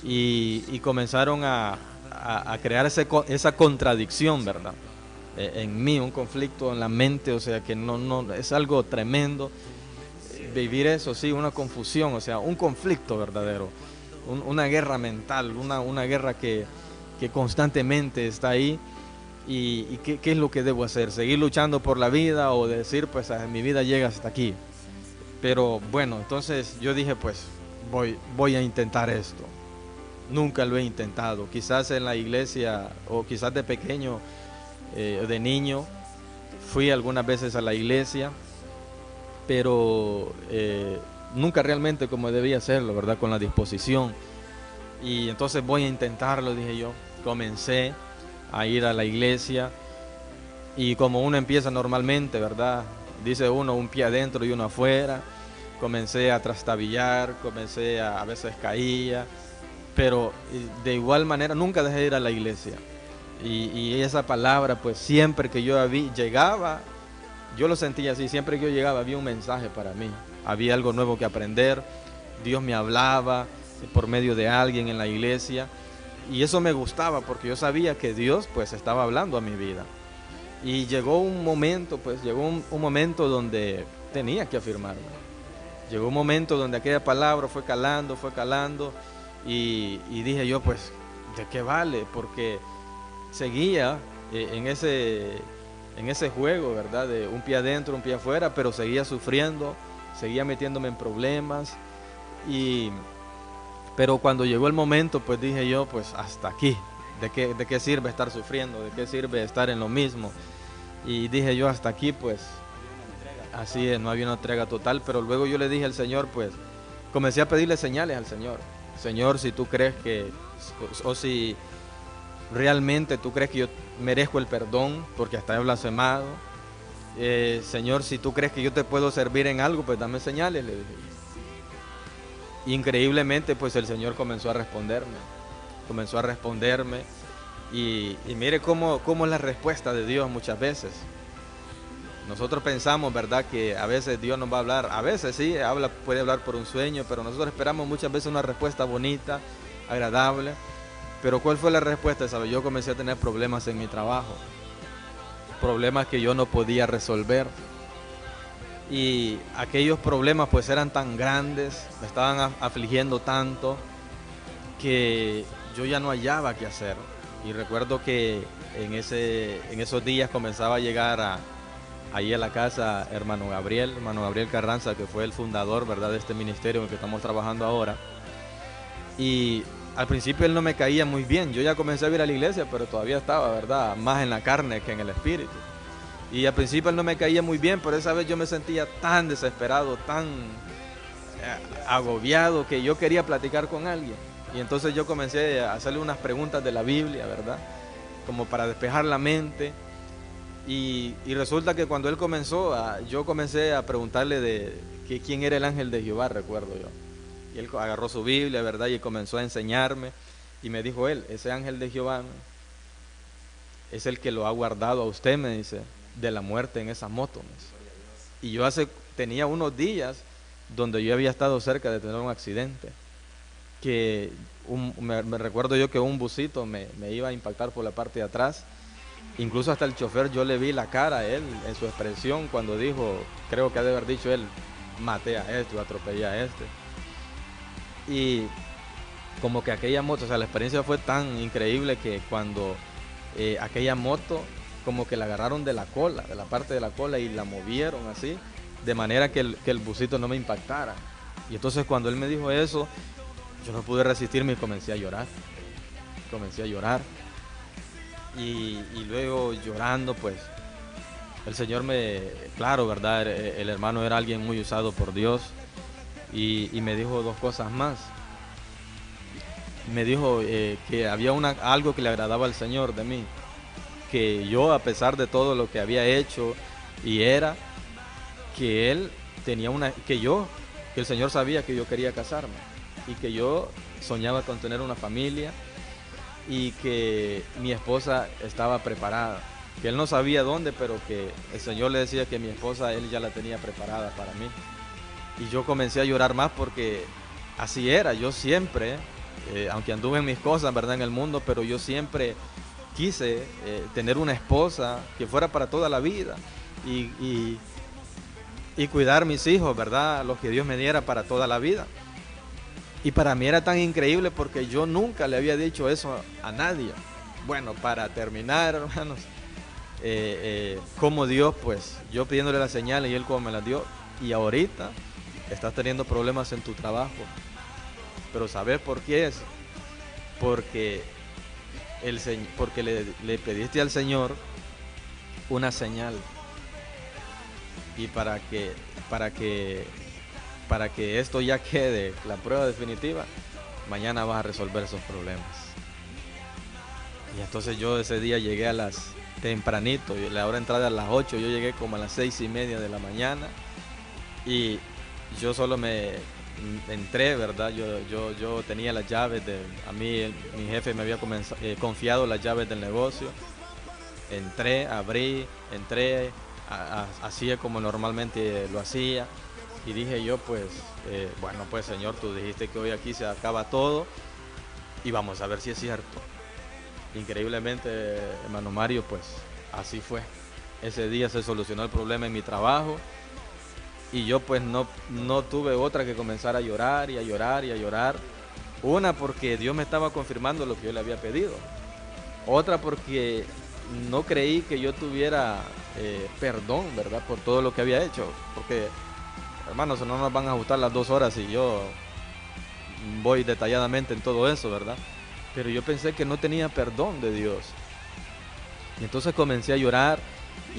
y comenzaron a crear esa contradicción, ¿verdad?, en mí, un conflicto en la mente. O sea, que no es algo tremendo vivir eso, sí, una confusión, o sea, un conflicto verdadero, una guerra mental, una guerra que constantemente está ahí. ¿Y qué es lo que debo hacer? ¿Seguir luchando por la vida o decir, pues mi vida llega hasta aquí? Pero bueno, entonces yo dije, pues voy a intentar esto. Nunca lo he intentado. Quizás en la iglesia o quizás de pequeño, de niño, fui algunas veces a la iglesia, pero nunca realmente como debía hacerlo, ¿verdad? Con la disposición. Y entonces voy a intentarlo, dije yo. Comencé a ir a la iglesia y como uno empieza normalmente, ¿verdad? Dice uno, un pie adentro y uno afuera. Comencé a trastabillar, a veces caía, pero de igual manera nunca dejé de ir a la iglesia. Y esa palabra, pues siempre que yo llegaba, yo lo sentía así, siempre que yo llegaba había un mensaje para mí, había algo nuevo que aprender, Dios me hablaba por medio de alguien en la iglesia. Y eso me gustaba porque yo sabía que Dios pues estaba hablando a mi vida. Y llegó un momento, un momento donde tenía que afirmarme. Llegó un momento donde aquella palabra fue calando y dije yo, pues, ¿de qué vale? Porque seguía en ese juego, ¿verdad? De un pie adentro, un pie afuera, pero seguía sufriendo, seguía metiéndome en problemas pero cuando llegó el momento, pues dije yo, pues hasta aquí. ¿De qué sirve estar sufriendo? ¿De qué sirve estar en lo mismo? Y dije yo, hasta aquí, pues, así es, no había una entrega total. Pero luego yo le dije al Señor, pues, comencé a pedirle señales al Señor. Señor, si tú crees o si realmente tú crees que yo merezco el perdón, porque hasta he blasfemado. Señor, si tú crees que yo te puedo servir en algo, pues dame señales, le dije. Increíblemente, pues el Señor comenzó a responderme y mire cómo es la respuesta de Dios muchas veces. Nosotros pensamos, ¿verdad?, que a veces Dios nos va a hablar, a veces sí, puede hablar por un sueño, pero nosotros esperamos muchas veces una respuesta bonita, agradable. Pero ¿cuál fue la respuesta? ¿Sabe? Yo comencé a tener problemas en mi trabajo, problemas que yo no podía resolver. Y aquellos problemas pues eran tan grandes, me estaban afligiendo tanto que yo ya no hallaba qué hacer. Y recuerdo que en esos días comenzaba a llegar ahí a la casa hermano Gabriel Carranza, que fue el fundador, ¿verdad?, de este ministerio en el que estamos trabajando ahora. Y al principio él no me caía muy bien, yo ya comencé a ir a la iglesia, pero todavía estaba, ¿verdad?, más en la carne que en el espíritu. Y al principio él no me caía muy bien, pero esa vez yo me sentía tan desesperado, tan agobiado, que yo quería platicar con alguien. Y entonces yo comencé a hacerle unas preguntas de la Biblia, ¿verdad?, como para despejar la mente. Y resulta que cuando él comenzó, yo comencé a preguntarle de quién era el ángel de Jehová, recuerdo yo. Y él agarró su Biblia, ¿verdad?, y comenzó a enseñarme. Y me dijo él, ese ángel de Jehová es el que lo ha guardado a usted, me dice, de la muerte en esa moto. Y yo tenía unos días donde yo había estado cerca de tener un accidente, que me recuerdo yo que un busito me iba a impactar por la parte de atrás. Incluso hasta el chofer, yo le vi la cara a él en su expresión cuando dijo, creo que ha de haber dicho él, maté a este, atropellé a este. Y como que aquella moto, o sea, la experiencia fue tan increíble que cuando aquella moto como que la agarraron de la cola, de la parte de la cola, y la movieron así, de manera que el busito no me impactara. Y entonces cuando él me dijo eso, yo no pude resistirme y comencé a llorar. Y luego llorando, pues, el Señor claro, ¿verdad?, el hermano era alguien muy usado por Dios, y me dijo dos cosas más. Me dijo que había algo que le agradaba al Señor de mí, que yo, a pesar de todo lo que había hecho que él tenía que el Señor sabía que yo quería casarme y que yo soñaba con tener una familia y que mi esposa estaba preparada, que él no sabía dónde, pero que el Señor le decía que mi esposa, él ya la tenía preparada para mí. Y yo comencé a llorar más porque así era, yo siempre, aunque anduve en mis cosas, ¿verdad?, en el mundo, pero yo siempre quise tener una esposa que fuera para toda la vida y cuidar mis hijos, ¿verdad?, los que Dios me diera para toda la vida. Y para mí era tan increíble porque yo nunca le había dicho eso a nadie. Bueno, para terminar, hermanos, como Dios, pues yo pidiéndole las señales y Él como me las dio, y ahorita estás teniendo problemas en tu trabajo. Pero ¿sabes por qué es? Porque, porque le pediste al Señor una señal. Y para que esto ya quede la prueba definitiva, mañana vas a resolver esos problemas. Y entonces yo ese día llegué tempranito, y la hora de entrada a las 8, yo llegué como a las 6:30 de la mañana, y yo solo me entré, ¿verdad? Yo tenía las llaves, a mí mi jefe me había confiado las llaves del negocio. Entré, hacía como normalmente lo hacía, y dije yo, pues, bueno, pues Señor, tú dijiste que hoy aquí se acaba todo, y vamos a ver si es cierto. Increíblemente, hermano Mario, pues así fue. Ese día se solucionó el problema en mi trabajo, y yo pues no tuve otra que comenzar a llorar y a llorar y a llorar. Una, porque Dios me estaba confirmando lo que yo le había pedido. Otra, porque no creí que yo tuviera perdón, ¿verdad? Por todo lo que había hecho. Porque, hermanos, no nos van a ajustar las 2 horas y yo voy detalladamente en todo eso, ¿verdad? Pero yo pensé que no tenía perdón de Dios. Y entonces comencé a llorar,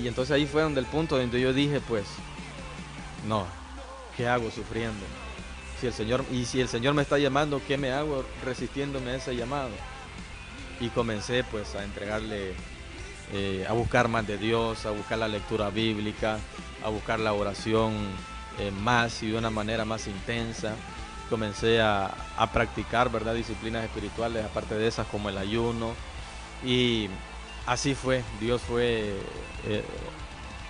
y entonces ahí fue donde el punto donde yo dije, pues, no, ¿qué hago sufriendo? Si el Señor me está llamando, ¿qué me hago resistiéndome a ese llamado? Y comencé pues a entregarle, a buscar más de Dios, a buscar la lectura bíblica, a buscar la oración más y de una manera más intensa. Comencé a practicar, ¿verdad?, disciplinas espirituales, aparte de esas como el ayuno. Y así fue, Dios fue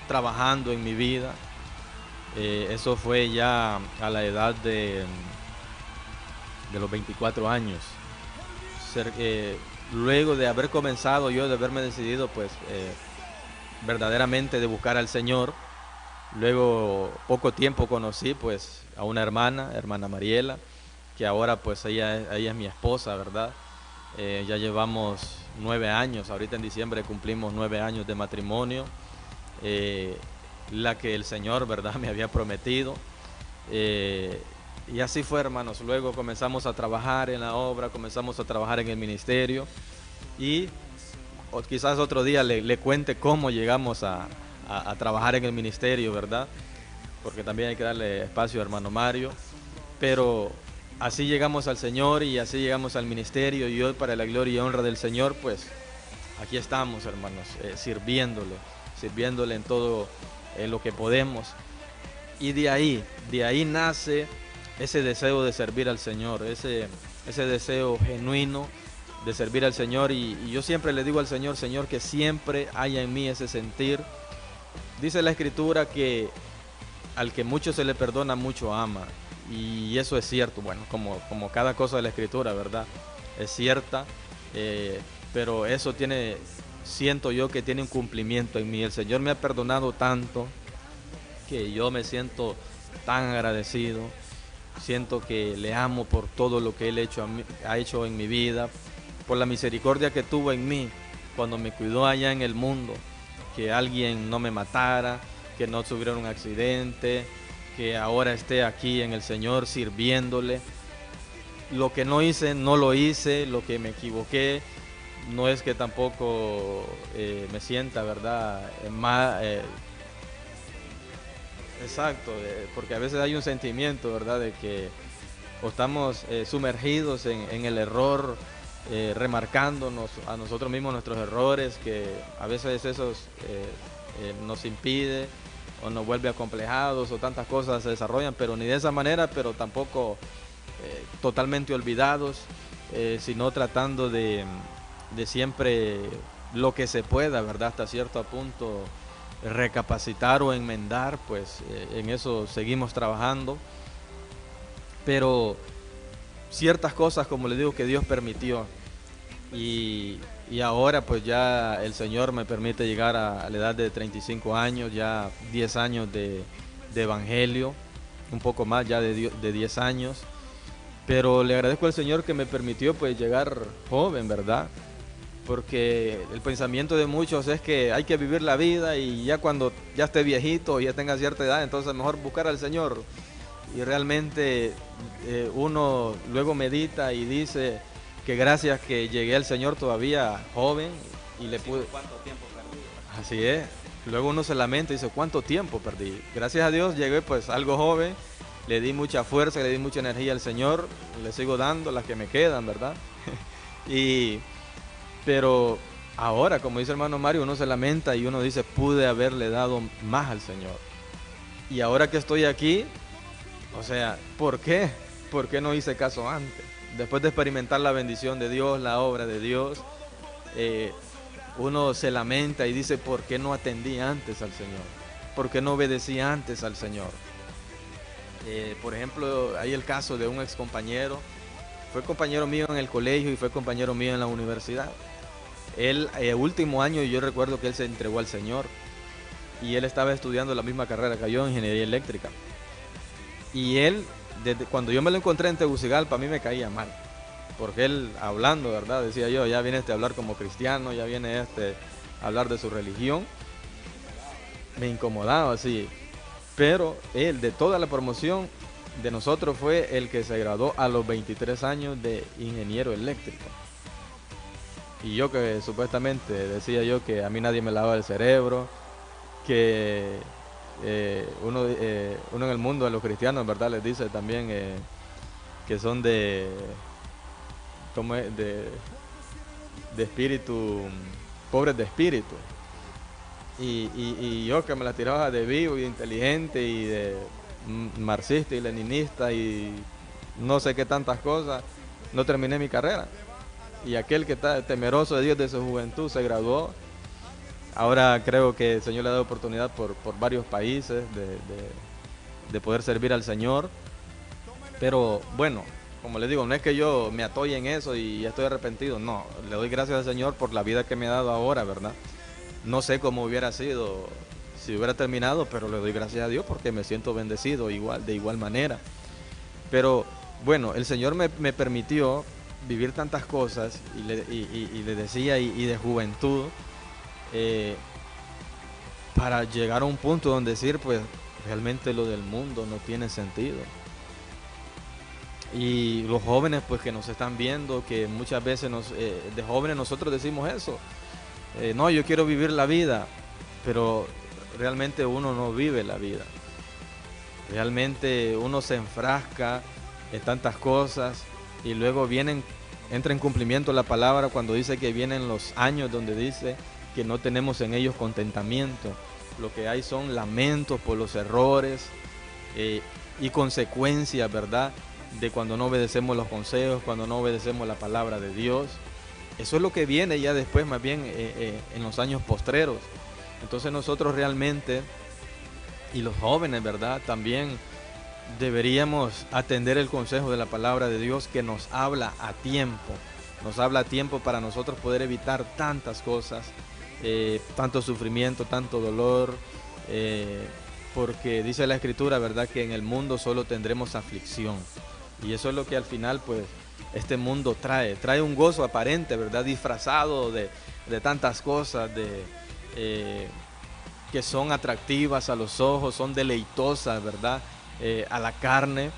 trabajando en mi vida. Eso fue ya a la edad de los 24 años. Luego de haber comenzado yo, de haberme decidido pues verdaderamente de buscar al Señor, luego poco tiempo conocí pues a una hermana Mariela, que ahora pues ella es mi esposa, ¿verdad? Ya llevamos 9 años, ahorita en diciembre cumplimos 9 años de matrimonio, la que el Señor, ¿verdad?, me había prometido. Y así fue, hermanos. Luego comenzamos a trabajar en la obra, comenzamos a trabajar en el ministerio, y quizás otro día le cuente cómo llegamos a trabajar en el ministerio, ¿verdad? Porque también hay que darle espacio a hermano Mario. Pero así llegamos al Señor y así llegamos al ministerio, y hoy, para la gloria y honra del Señor, pues aquí estamos, hermanos, sirviéndole en todo lo que podemos. Y de ahí nace ese deseo de servir al Señor, ese deseo genuino de servir al Señor. Y yo siempre le digo al Señor, Señor, que siempre haya en mí ese sentir. Dice la Escritura que al que mucho se le perdona, mucho ama. Y eso es cierto, bueno, como cada cosa de la Escritura, ¿verdad? Es cierta, pero eso siento yo que tiene un cumplimiento en mí. El Señor me ha perdonado tanto que yo me siento tan agradecido. Siento que le amo por todo lo que Él ha hecho en mi vida, por la misericordia que tuvo en mí cuando me cuidó allá en el mundo, que alguien no me matara, que no tuviera un accidente, que ahora esté aquí en el Señor sirviéndole. Lo que no hice, no lo hice, lo que me equivoqué, no es que tampoco me sienta, ¿verdad?, exacto, porque a veces hay un sentimiento, ¿verdad?, de que estamos sumergidos en el error, remarcándonos a nosotros mismos nuestros errores, que a veces eso nos impide o nos vuelve acomplejados, o tantas cosas se desarrollan, pero ni de esa manera, pero tampoco totalmente olvidados, sino tratando de siempre lo que se pueda, ¿verdad?, hasta cierto punto recapacitar o enmendar, pues en eso seguimos trabajando. Pero ciertas cosas, como le digo, que Dios permitió, y ahora pues ya el Señor me permite llegar a la edad de 35 años, ya 10 años de evangelio, un poco más ya de 10 años, pero le agradezco al Señor que me permitió pues llegar joven, ¿verdad? porque el pensamiento de muchos es que hay que vivir la vida y ya cuando ya esté viejito, ya tenga cierta edad, entonces mejor buscar al Señor. Y realmente uno luego medita y dice que gracias que llegué al Señor todavía joven y le pude... ¿Cuánto tiempo perdido? Así es. Luego uno se lamenta y dice, ¿cuánto tiempo perdí? Gracias a Dios llegué pues algo joven, le di mucha fuerza, le di mucha energía al Señor, le sigo dando las que me quedan, ¿verdad? Pero ahora, como dice el hermano Mario, uno se lamenta y uno dice, pude haberle dado más al Señor. Y ahora que estoy aquí, o sea, ¿por qué? ¿Por qué no hice caso antes? Después de experimentar la bendición de Dios, la obra de Dios, uno se lamenta y dice, ¿por qué no atendí antes al Señor? ¿Por qué no obedecí antes al Señor? Por ejemplo, hay el caso de un ex compañero, fue compañero mío en el colegio y fue compañero mío en la universidad. Él, último año, yo recuerdo que él se entregó al Señor y él estaba estudiando la misma carrera que yo, ingeniería eléctrica. Y él, desde cuando yo me lo encontré en Tegucigalpa, a mí me caía mal, porque él hablando, ¿verdad? Decía yo, ya viene a hablar como cristiano, ya viene a hablar de su religión. Me incomodaba así, pero él, de toda la promoción de nosotros, fue el que se graduó a los 23 años de ingeniero eléctrico. Y yo que supuestamente decía yo que a mí nadie me lavaba el cerebro, que uno en el mundo de los cristianos, ¿verdad? Les dice también que son ¿cómo es? De espíritu, pobres de espíritu. Y yo que me la tiraba de vivo y de inteligente y de marxista y leninista y no sé qué tantas cosas, no terminé mi carrera. Y aquel que está temeroso de Dios de su juventud se graduó. Ahora creo que el Señor le ha dado oportunidad por varios países de poder servir al Señor. Pero bueno, como les digo, no es que yo me atoye en eso y estoy arrepentido. No, le doy gracias al Señor por la vida que me ha dado ahora, ¿verdad? No sé cómo hubiera sido si hubiera terminado, pero le doy gracias a Dios porque me siento bendecido de igual manera. Pero bueno, el Señor me permitió vivir tantas cosas y le decía, y de juventud, para llegar a un punto donde decir, pues realmente lo del mundo no tiene sentido. Y los jóvenes pues que nos están viendo, que muchas veces de jóvenes nosotros decimos eso, no, yo quiero vivir la vida, pero realmente uno no vive la vida. Realmente uno se enfrasca en tantas cosas y luego entra en cumplimiento la palabra cuando dice que vienen los años donde dice que no tenemos en ellos contentamiento. Lo que hay son lamentos por los errores y consecuencias, ¿verdad? De cuando no obedecemos los consejos, cuando no obedecemos la palabra de Dios. Eso es lo que viene ya después, más bien en los años postreros. Entonces nosotros realmente, y los jóvenes, ¿verdad? También deberíamos atender el consejo de la palabra de Dios que nos habla a tiempo. Nos habla a tiempo para nosotros poder evitar tantas cosas, tanto sufrimiento, tanto dolor, porque dice la Escritura, ¿verdad? Que en el mundo solo tendremos aflicción. Y eso es lo que al final, pues, este mundo trae un gozo aparente, ¿verdad? Disfrazado de tantas cosas, que son atractivas a los ojos, son deleitosas, ¿verdad? A la carne,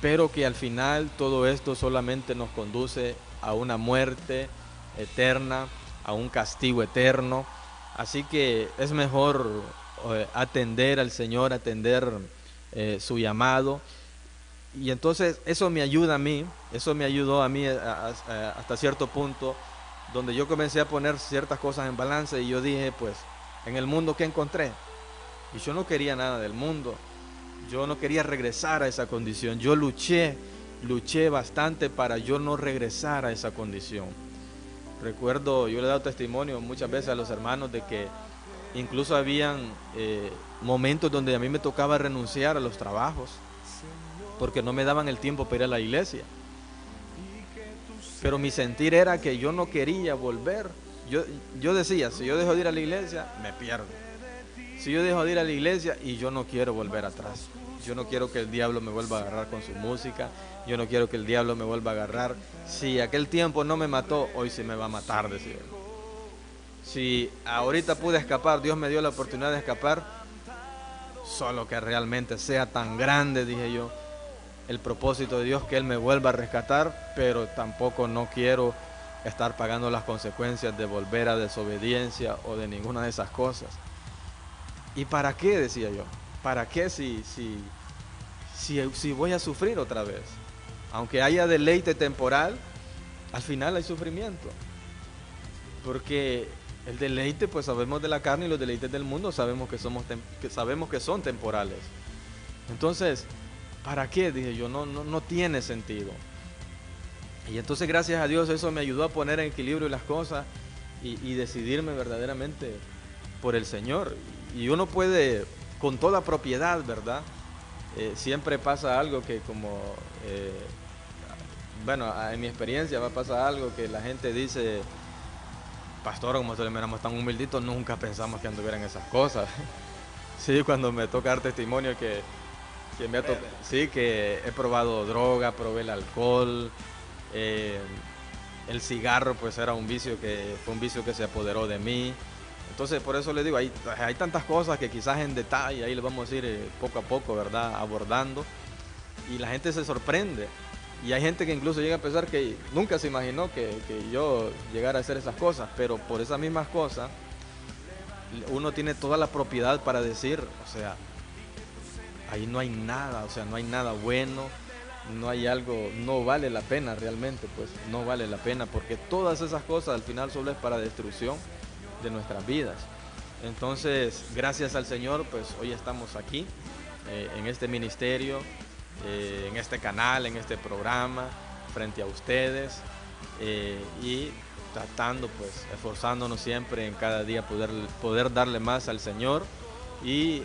pero que al final todo esto solamente nos conduce a una muerte eterna, a un castigo eterno. Así que es mejor atender al Señor, atender su llamado. Y entonces eso me ayuda a mí, eso me ayudó a mí hasta cierto punto, donde yo comencé a poner ciertas cosas en balance y yo dije, pues, en el mundo, ¿qué encontré? Y yo no quería nada del mundo, yo no quería regresar a esa condición, yo luché bastante para yo no regresar a esa condición. Recuerdo, yo le he dado testimonio muchas veces a los hermanos de que incluso habían momentos donde a mí me tocaba renunciar a los trabajos, porque no me daban el tiempo para ir a la iglesia. Pero mi sentir era que yo no quería volver. Yo decía, si yo dejo de ir a la iglesia, me pierdo. Si yo dejo de ir a la iglesia y yo no quiero volver atrás. Yo no quiero que el diablo me vuelva a agarrar con su música. Yo no quiero que el diablo me vuelva a agarrar. Si aquel tiempo no me mató, hoy sí me va a matar, decía. Si ahorita pude escapar, Dios me dio la oportunidad de escapar, solo que realmente sea tan grande, dije yo, el propósito de Dios que Él me vuelva a rescatar, pero tampoco no quiero estar pagando las consecuencias de volver a desobediencia o de ninguna de esas cosas. ¿Y para qué? Decía yo. ¿Para qué si voy a sufrir otra vez? Aunque haya deleite temporal, al final hay sufrimiento. Porque el deleite, pues sabemos de la carne, y los deleites del mundo sabemos que son temporales. Entonces, ¿para qué? Dije yo, no tiene sentido. Y entonces, gracias a Dios, eso me ayudó a poner en equilibrio las cosas y decidirme verdaderamente por el Señor. Y uno puede, con toda propiedad, ¿verdad? Siempre pasa algo que bueno, en mi experiencia va a pasar algo que la gente dice: pastor, como nosotros éramos tan humilditos, nunca pensamos que anduvieran esas cosas. Sí, cuando me toca dar testimonio que sí, que he probado droga, probé el alcohol, el cigarro, pues fue un vicio que se apoderó de mí. Entonces, por eso le digo, hay tantas cosas que quizás en detalle ahí le vamos a ir poco a poco, ¿verdad?, abordando, y la gente se sorprende. Y hay gente que incluso llega a pensar que nunca se imaginó que yo llegara a hacer esas cosas, pero por esas mismas cosas uno tiene toda la propiedad para decir, o sea, ahí no hay nada, o sea, no hay nada bueno, no hay algo, no vale la pena realmente, pues no vale la pena, porque todas esas cosas al final solo es para destrucción de nuestras vidas. Entonces, gracias al Señor, pues hoy estamos aquí, en este ministerio, en este canal, en este programa, frente a ustedes, y tratando, pues, esforzándonos siempre en cada día poder darle más al Señor y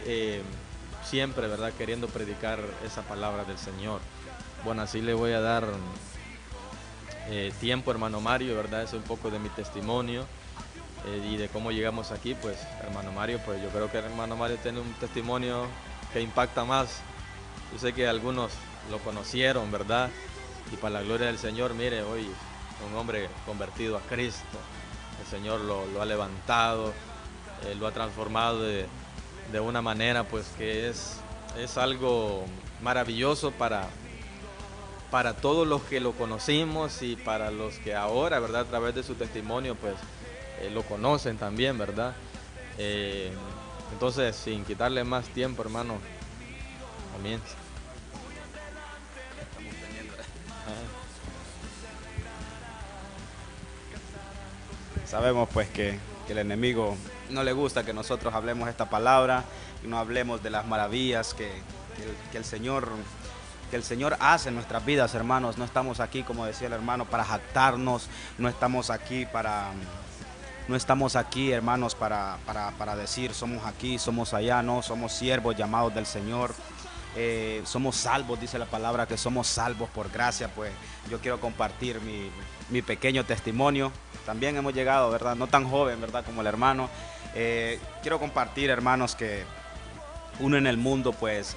siempre, ¿verdad?, queriendo predicar esa palabra del Señor. Bueno, así le voy a dar tiempo, hermano Mario, ¿verdad? Es un poco de mi testimonio y de cómo llegamos aquí. Pues, hermano Mario, pues yo creo que el hermano Mario tiene un testimonio que impacta más. Yo sé que algunos lo conocieron, ¿verdad? Y para la gloria del Señor, mire, hoy un hombre convertido a Cristo. El Señor lo ha levantado, lo ha transformado de una manera, pues, que es algo maravilloso para todos los que lo conocimos y para los que ahora, ¿verdad?, a través de su testimonio, pues, lo conocen también, ¿verdad? Entonces, sin quitarle más tiempo, hermano, amén. Sabemos pues que el enemigo no le gusta que nosotros hablemos esta palabra, que no hablemos de las maravillas que el Señor hace en nuestras vidas, hermanos. No estamos aquí, como decía el hermano, para jactarnos, no estamos aquí, hermanos, para decir somos aquí, somos allá. No, somos siervos llamados del Señor. Somos salvos, dice la palabra que somos salvos por gracia. Pues yo quiero compartir mi pequeño testimonio. También hemos llegado, ¿verdad?, no tan joven, ¿verdad?, como el hermano. Quiero compartir, hermanos, que uno en el mundo, pues,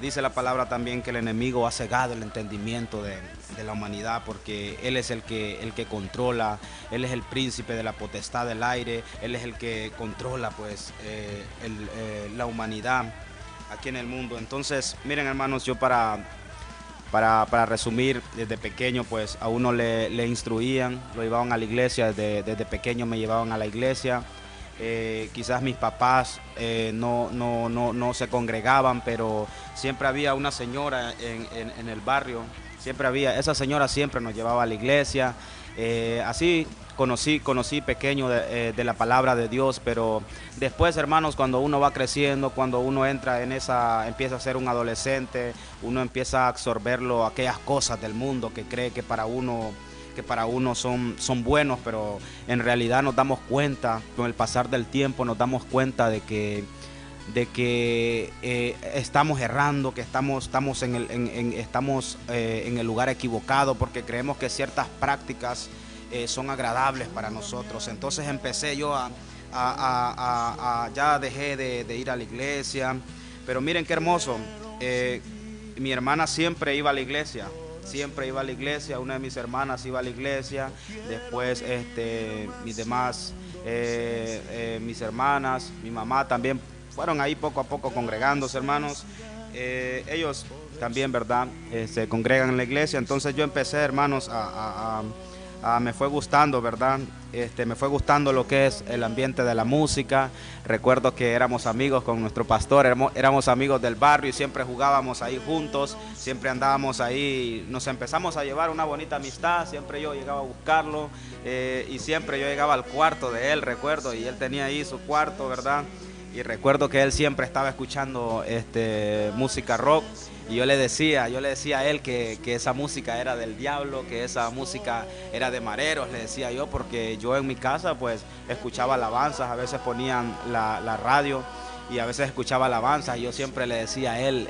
dice la palabra también que el enemigo ha cegado el entendimiento de la humanidad, porque él es el que controla, él es el príncipe de la potestad del aire, él es el que controla, pues, la humanidad aquí en el mundo. Entonces, miren, hermanos, yo para resumir, desde pequeño, pues a uno le instruían, lo llevaban a la iglesia, desde pequeño me llevaban a la iglesia. Quizás mis papás no se congregaban, pero siempre había una señora en el barrio, esa señora siempre nos llevaba a la iglesia. Así conocí pequeño de la palabra de Dios, pero después, hermanos, cuando uno va creciendo, cuando uno empieza a ser un adolescente, uno empieza a absorberlo, aquellas cosas del mundo que cree que para uno son buenos, pero en realidad nos damos cuenta, con el pasar del tiempo nos damos cuenta de que estamos errando, que estamos en el lugar equivocado, porque creemos que ciertas prácticas son agradables para nosotros. Entonces empecé yo ya dejé de ir a la iglesia, pero miren qué hermoso, mi hermana siempre iba a la iglesia, siempre iba a la iglesia, una de mis hermanas iba a la iglesia, después mis demás, mis hermanas, mi mamá también fueron ahí poco a poco congregándose, hermanos. Ellos también, ¿verdad? Se congregan en la iglesia. Entonces yo empecé, hermanos, me fue gustando, ¿verdad? Me fue gustando lo que es el ambiente de la música. Recuerdo que éramos amigos con nuestro pastor, éramos amigos del barrio y siempre jugábamos ahí juntos, siempre andábamos ahí, nos empezamos a llevar una bonita amistad. Siempre yo llegaba a buscarlo y siempre yo llegaba al cuarto de él, recuerdo, y él tenía ahí su cuarto, ¿verdad? Y recuerdo que él siempre estaba escuchando música rock. Y yo le decía a él que esa música era del diablo, que esa música era de mareros, le decía yo, porque yo en mi casa pues escuchaba alabanzas, a veces ponían la radio y a veces escuchaba alabanzas, y yo siempre le decía a él,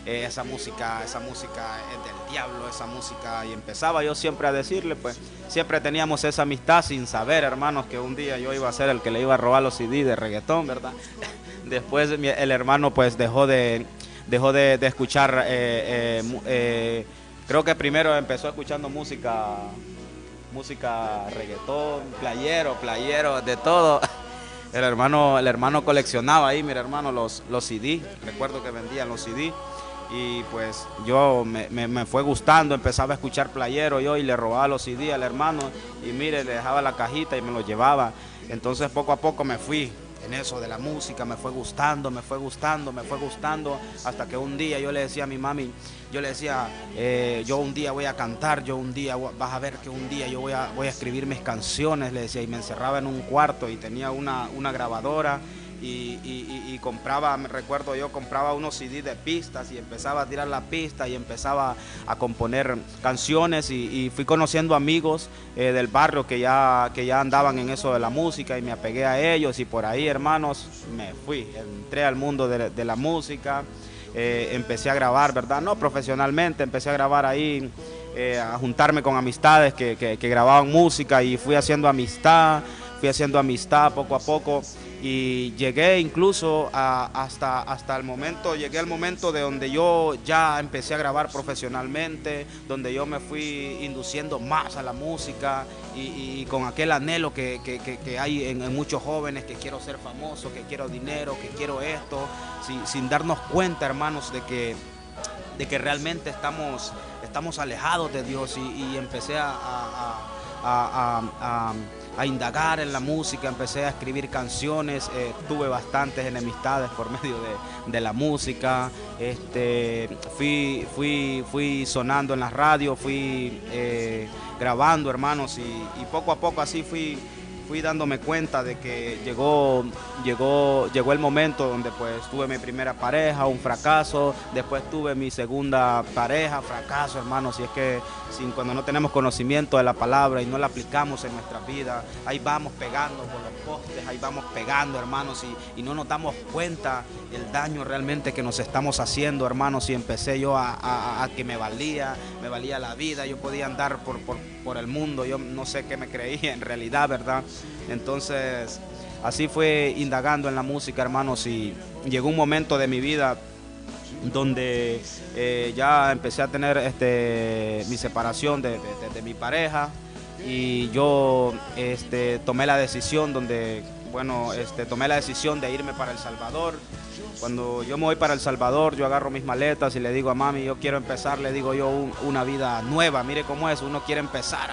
esa música es del diablo, esa música, y empezaba yo siempre a decirle, pues siempre teníamos esa amistad sin saber, hermanos, que un día yo iba a ser el que le iba a robar los CD de reggaetón, ¿verdad? Después el hermano pues dejó de escuchar, creo que primero empezó escuchando música reggaetón, playero, de todo. El hermano coleccionaba ahí, mira, hermano, los CD, recuerdo que vendían los CD, y pues yo me fue gustando, empezaba a escuchar playero yo y le robaba los CD al hermano, y mire, le dejaba la cajita y me lo llevaba. Entonces poco a poco me fui en eso de la música, me fue gustando, hasta que un día yo le decía a mi mami, yo un día voy a cantar, vas a ver que un día yo voy a escribir mis canciones, le decía, y me encerraba en un cuarto y tenía una grabadora y compraba, me recuerdo yo, compraba unos CD de pistas y empezaba a tirar la pista y empezaba a componer canciones, y fui conociendo amigos del barrio que ya andaban en eso de la música, y me apegué a ellos, y por ahí, hermanos, entré al mundo de la música. Empecé a grabar, ¿verdad? No profesionalmente, empecé a grabar ahí, a juntarme con amistades que grababan música, y fui haciendo amistad poco a poco, y llegué incluso hasta el momento, llegué al momento de donde yo ya empecé a grabar profesionalmente, donde yo me fui induciendo más a la música, y con aquel anhelo que hay en muchos jóvenes, que quiero ser famoso, que quiero dinero, que quiero esto, sin darnos cuenta, hermanos, de que realmente estamos alejados de Dios, y empecé a indagar en la música, empecé a escribir canciones, tuve bastantes enemistades por medio de la música, fui sonando en la radio, fui grabando, hermanos, y poco a poco así fui dándome cuenta de que llegó el momento donde pues tuve mi primera pareja, un fracaso, después tuve mi segunda pareja, fracaso, hermanos. Y es que cuando no tenemos conocimiento de la palabra y no la aplicamos en nuestra vida, ahí vamos pegando por los postes, ahí vamos pegando, hermanos, y no nos damos cuenta el daño realmente que nos estamos haciendo, hermanos. Y empecé yo a que me valía la vida, yo podía andar por el mundo, yo no sé qué me creía en realidad, ¿verdad? Entonces así fue indagando en la música, hermanos, y llegó un momento de mi vida donde ya empecé a tener mi separación de mi pareja, y yo tomé la decisión tomé la decisión de irme para El Salvador. Cuando yo me voy para El Salvador, yo agarro mis maletas y le digo a mami, yo quiero empezar, le digo yo, una vida nueva. Mire cómo es, uno quiere empezar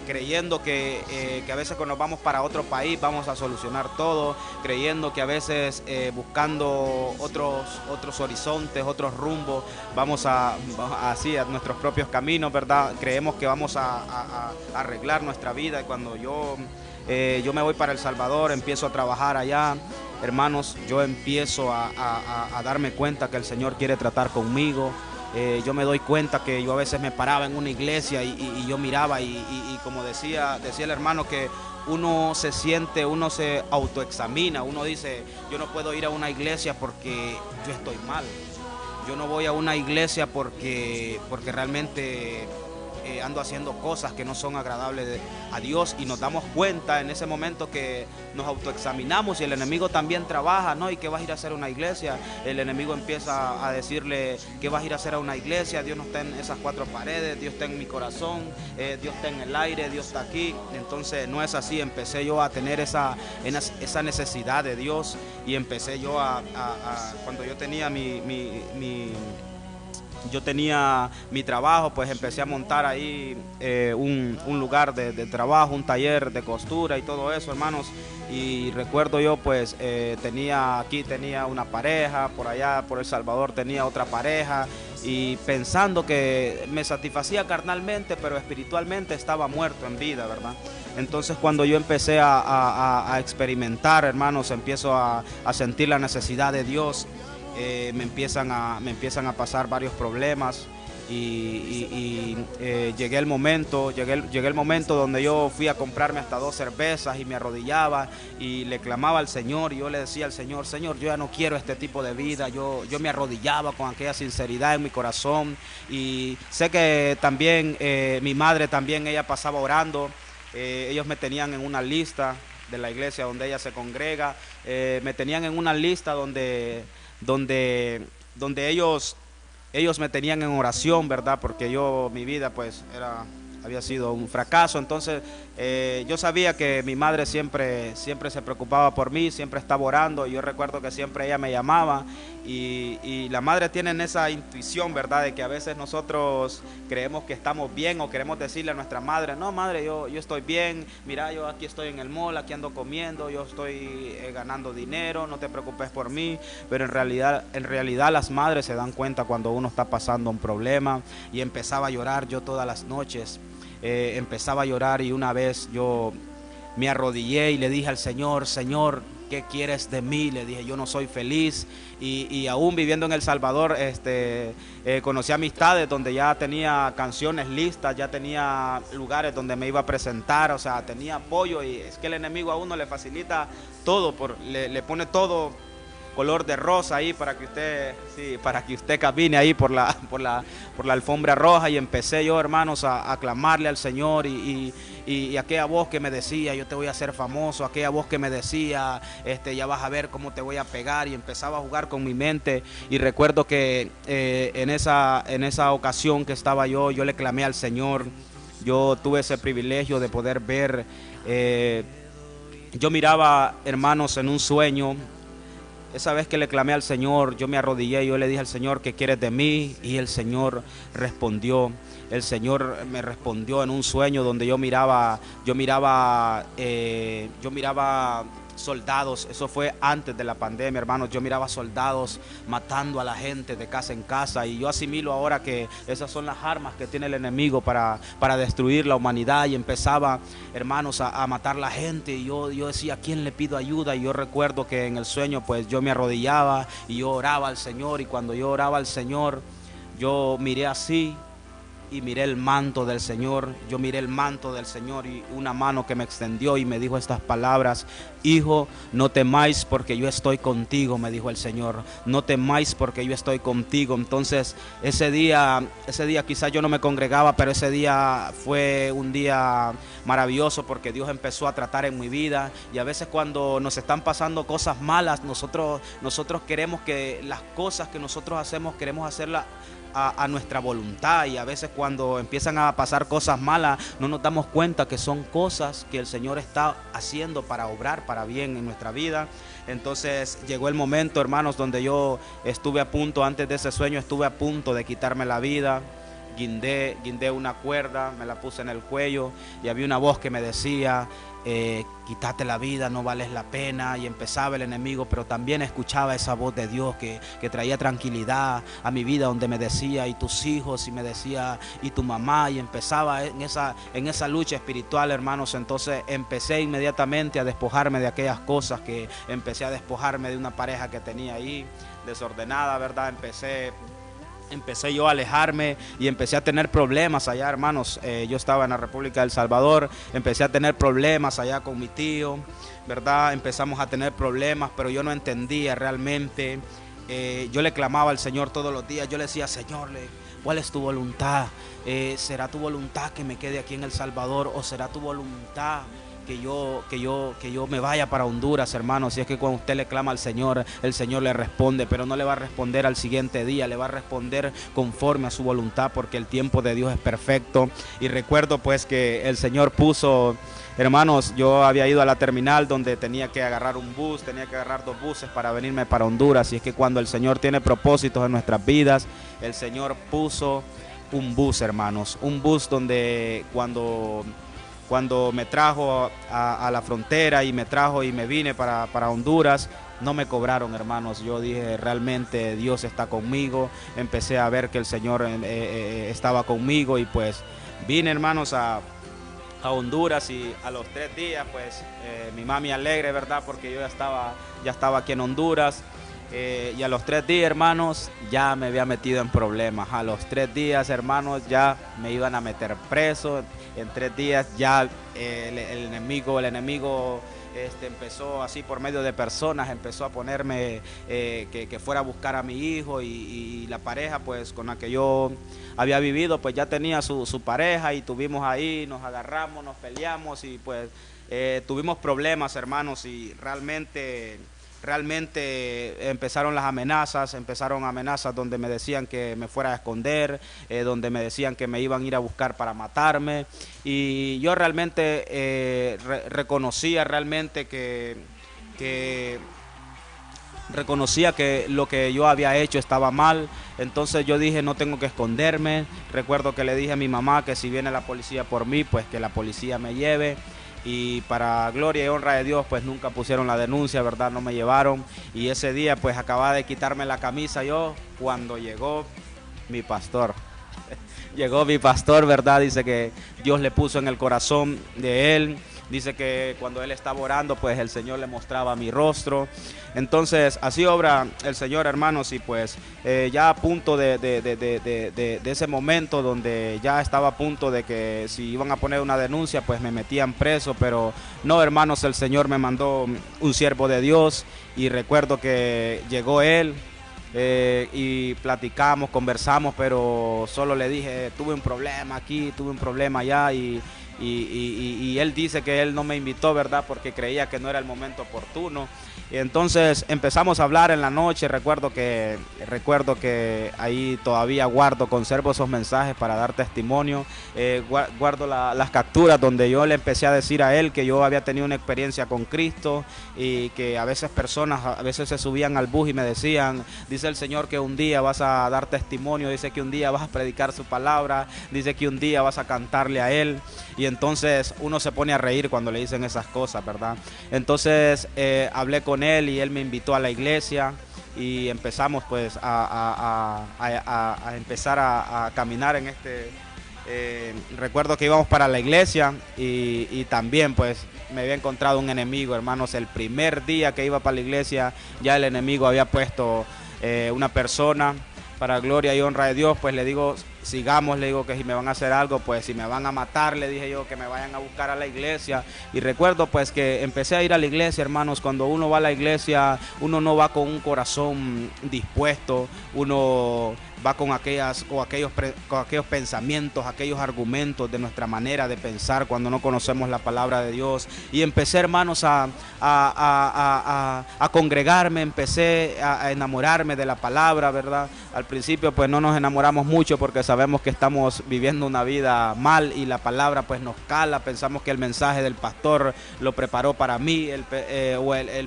creyendo que a veces cuando vamos para otro país vamos a solucionar todo, creyendo que a veces buscando otros horizontes, otros rumbos, vamos así a nuestros propios caminos, ¿verdad? Creemos que vamos a arreglar nuestra vida. Y cuando yo me voy para El Salvador, empiezo a trabajar allá, hermanos, yo empiezo a darme cuenta que el Señor quiere tratar conmigo. Yo me doy cuenta que yo a veces me paraba en una iglesia y yo miraba y como decía el hermano, que uno se autoexamina, uno dice, yo no puedo ir a una iglesia porque yo estoy mal, yo no voy a una iglesia porque realmente ando haciendo cosas que no son agradables a Dios, y nos damos cuenta en ese momento que nos autoexaminamos, y el enemigo también trabaja, ¿no? ¿Y qué vas a ir a hacer a una iglesia? El enemigo empieza a decirle, ¿qué vas a ir a hacer a una iglesia? Dios no está en esas cuatro paredes, Dios está en mi corazón, Dios está en el aire, Dios está aquí. Entonces no es así. Empecé yo a tener esa necesidad de Dios, y empecé yo cuando yo tenía yo tenía mi trabajo, pues empecé a montar ahí un lugar de trabajo, un taller de costura y todo eso, hermanos. Y recuerdo yo, pues tenía una pareja, por allá por El Salvador tenía otra pareja, y pensando que me satisfacía carnalmente, pero espiritualmente estaba muerto en vida, ¿verdad? Entonces cuando yo empecé a experimentar, hermanos, empiezo a sentir la necesidad de Dios. Me empiezan a pasar varios problemas, y llegué el momento donde yo fui a comprarme hasta 2 cervezas, y me arrodillaba y le clamaba al Señor, y yo le decía al Señor, Señor, yo ya no quiero este tipo de vida. Yo me arrodillaba con aquella sinceridad en mi corazón, y sé que también mi madre también, ella pasaba orando. Ellos me tenían en una lista de la iglesia donde ella se congrega, me tenían en una lista donde ellos me tenían en oración, ¿verdad? Porque mi vida pues había sido un fracaso. Entonces yo sabía que mi madre siempre se preocupaba por mí, siempre estaba orando. Yo recuerdo que siempre ella me llamaba, y la madre tiene esa intuición, ¿verdad? De que a veces nosotros creemos que estamos bien, o queremos decirle a nuestra madre, no, madre, yo estoy bien, mira, yo aquí estoy en el mall, aquí ando comiendo, yo estoy ganando dinero, no te preocupes por mí. Pero en realidad las madres se dan cuenta cuando uno está pasando un problema. Y empezaba a llorar yo todas las noches. Empezaba a llorar, y una vez yo me arrodillé y le dije al Señor, Señor, ¿qué quieres de mí? Le dije, yo no soy feliz. Y aún viviendo en El Salvador, conocí amistades donde ya tenía canciones listas, ya tenía lugares donde me iba a presentar, o sea, tenía apoyo. Y es que el enemigo a uno le facilita todo, le pone todo color de rosa ahí para que usted camine ahí por la alfombra roja. Y empecé yo, hermanos, a clamarle al Señor, y aquella voz que me decía, yo te voy a hacer famoso, aquella voz que me decía, ya vas a ver cómo te voy a pegar. Y empezaba a jugar con mi mente. Y recuerdo que en esa ocasión que estaba yo le clamé al Señor. Yo tuve ese privilegio de poder ver, yo miraba, hermanos, en un sueño. Esa vez que le clamé al Señor, yo me arrodillé y yo le dije al Señor, ¿qué quieres de mí? Y el Señor respondió. El Señor me respondió en un sueño donde yo miraba soldados. Eso fue antes de la pandemia, hermanos. Yo miraba soldados matando a la gente de casa en casa, y yo asimilo ahora que esas son las armas que tiene el enemigo para destruir la humanidad. Y empezaba, hermanos, a matar la gente, y yo decía, ¿a quién le pido ayuda? Y yo recuerdo que en el sueño pues yo me arrodillaba y yo oraba al Señor. Y cuando yo oraba al Señor, yo miré así y miré el manto del Señor. Yo miré el manto del Señor, y una mano que me extendió y me dijo estas palabras: hijo, no temáis porque yo estoy contigo, me dijo el Señor. No temáis porque yo estoy contigo. Entonces ese día quizás yo no me congregaba, pero ese día fue un día maravilloso, porque Dios empezó a tratar en mi vida. Y a veces cuando nos están pasando cosas malas, nosotros queremos que las cosas que nosotros hacemos, queremos hacerlas a nuestra voluntad. Y a veces cuando empiezan a pasar cosas malas, no nos damos cuenta que son cosas que el Señor está haciendo para obrar para bien en nuestra vida. Entonces llegó el momento, hermanos, donde yo estuve a punto, antes de ese sueño, estuve a punto de quitarme la vida. Guindé una cuerda, me la puse en el cuello, y había una voz que me decía, quítate la vida, no vales la pena. Y empezaba el enemigo, pero también escuchaba esa voz de Dios que traía tranquilidad a mi vida, donde me decía, y tus hijos, y me decía, y tu mamá. Y empezaba en esa lucha espiritual, hermanos. Entonces empecé inmediatamente a despojarme de aquellas cosas, que empecé a despojarme de una pareja que tenía ahí desordenada, ¿verdad? Empecé yo a alejarme, y empecé a tener problemas allá, hermanos. Yo estaba en la República del Salvador, empecé a tener problemas allá con mi tío, ¿verdad? Empezamos a tener problemas, pero yo no entendía realmente. Yo le clamaba al Señor todos los días. Yo le decía, Señor, ¿Cuál es tu voluntad? ¿Será tu voluntad que me quede aquí en El Salvador o será tu voluntad que yo me vaya para Honduras, hermano? Si es que cuando usted le clama al Señor, el Señor le responde, pero no le va a responder al siguiente día, le va a responder conforme a su voluntad, porque el tiempo de Dios es perfecto. Y recuerdo pues que el Señor puso, hermanos, yo había ido a la terminal donde tenía que agarrar un bus, tenía que agarrar 2 buses para venirme para Honduras. Y es que cuando el Señor tiene propósitos en nuestras vidas, el Señor puso un bus, hermanos, un bus donde cuando me trajo a la frontera y me trajo y me vine para Honduras, no me cobraron, hermanos. Yo dije, realmente Dios está conmigo. Empecé a ver que el Señor estaba conmigo y pues vine, hermanos, a Honduras, y a los 3 días pues mi mami alegre, ¿verdad? Porque yo ya estaba aquí en Honduras. Y a los 3 días, hermanos, ya me había metido en problemas. A los 3 días, hermanos, ya me iban a meter preso. En 3 días ya el enemigo empezó así por medio de personas, empezó a ponerme que fuera a buscar a mi hijo, y la pareja pues con la que yo había vivido pues ya tenía su pareja, y tuvimos ahí, nos agarramos, nos peleamos y pues tuvimos problemas, hermanos, y realmente empezaron amenazas donde me decían que me fuera a esconder, donde me decían que me iban a ir a buscar para matarme, y yo realmente reconocía realmente que reconocía que lo que yo había hecho estaba mal. Entonces yo dije, no tengo que esconderme. Recuerdo que le dije a mi mamá que si viene la policía por mí, pues que la policía me lleve. Y para gloria y honra de Dios, pues nunca pusieron la denuncia, ¿verdad? No me llevaron. Y ese día pues acababa de quitarme la camisa yo cuando llegó mi pastor. Llegó mi pastor, ¿verdad? Dice que Dios le puso en el corazón de él. Dice que cuando él estaba orando, pues el Señor le mostraba mi rostro. Entonces, así obra el Señor, hermanos, y pues ya a punto de ese momento donde ya estaba a punto de que si iban a poner una denuncia, pues me metían preso, pero no, hermanos, el Señor me mandó un siervo de Dios, y recuerdo que llegó él, y platicamos, conversamos, pero solo le dije, tuve un problema aquí, tuve un problema allá, y él dice que él no me invitó, ¿verdad? Porque creía que no era el momento oportuno. Y entonces empezamos a hablar en la noche. Recuerdo que ahí todavía conservo esos mensajes para dar testimonio. Guardo las capturas donde yo le empecé a decir a él que yo había tenido una experiencia con Cristo, y que a veces se subían al bus y me decían, dice el Señor que un día vas a dar testimonio, dice que un día vas a predicar su palabra, dice que un día vas a cantarle a él. Y entonces uno se pone a reír cuando le dicen esas cosas, ¿verdad? Entonces hablé con él y él me invitó a la iglesia, y empezamos pues a empezar a caminar en recuerdo que íbamos para la iglesia, y también pues me había encontrado un enemigo, hermanos. El primer día que iba para la iglesia ya el enemigo había puesto una persona. Para gloria y honra de Dios, pues le digo, sigamos, le digo que si me van a hacer algo, pues si me van a matar, le dije yo, que me vayan a buscar a la iglesia. Y recuerdo pues que empecé a ir a la iglesia, hermanos. Cuando uno va a la iglesia, uno no va con un corazón dispuesto, uno va con aquellos pensamientos, aquellos argumentos de nuestra manera de pensar cuando no conocemos la palabra de Dios. Y empecé, hermanos, a congregarme, empecé a enamorarme de la palabra, ¿verdad? Al principio pues no nos enamoramos mucho porque sabemos que estamos viviendo una vida mal y la palabra pues nos cala. Pensamos que el mensaje del pastor lo preparó para mí, el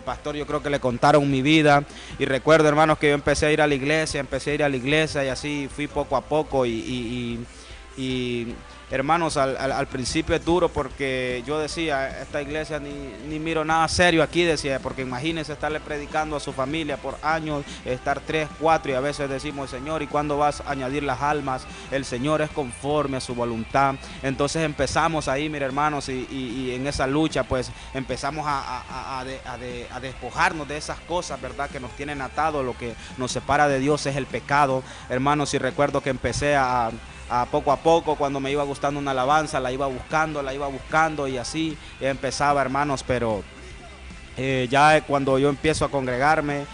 pastor, yo creo que le contaron mi vida. Y recuerdo, hermanos, que yo empecé a ir a la iglesia, y así fui poco a poco, y hermanos, al principio es duro porque yo decía, esta iglesia ni miro nada serio aquí, decía, porque imagínense estarle predicando a su familia por años, estar 3, 4, y a veces decimos, Señor, ¿y cuándo vas a añadir las almas? El Señor es conforme a su voluntad. Entonces empezamos ahí, mire, hermanos, y en esa lucha pues empezamos a despojarnos de esas cosas, ¿verdad?, que nos tienen atados. Lo que nos separa de Dios es el pecado, hermanos. Y recuerdo que empecé a poco a poco, cuando me iba gustando una alabanza, la iba buscando, y así empezaba, hermanos. Pero ya cuando yo empiezo a congregarme,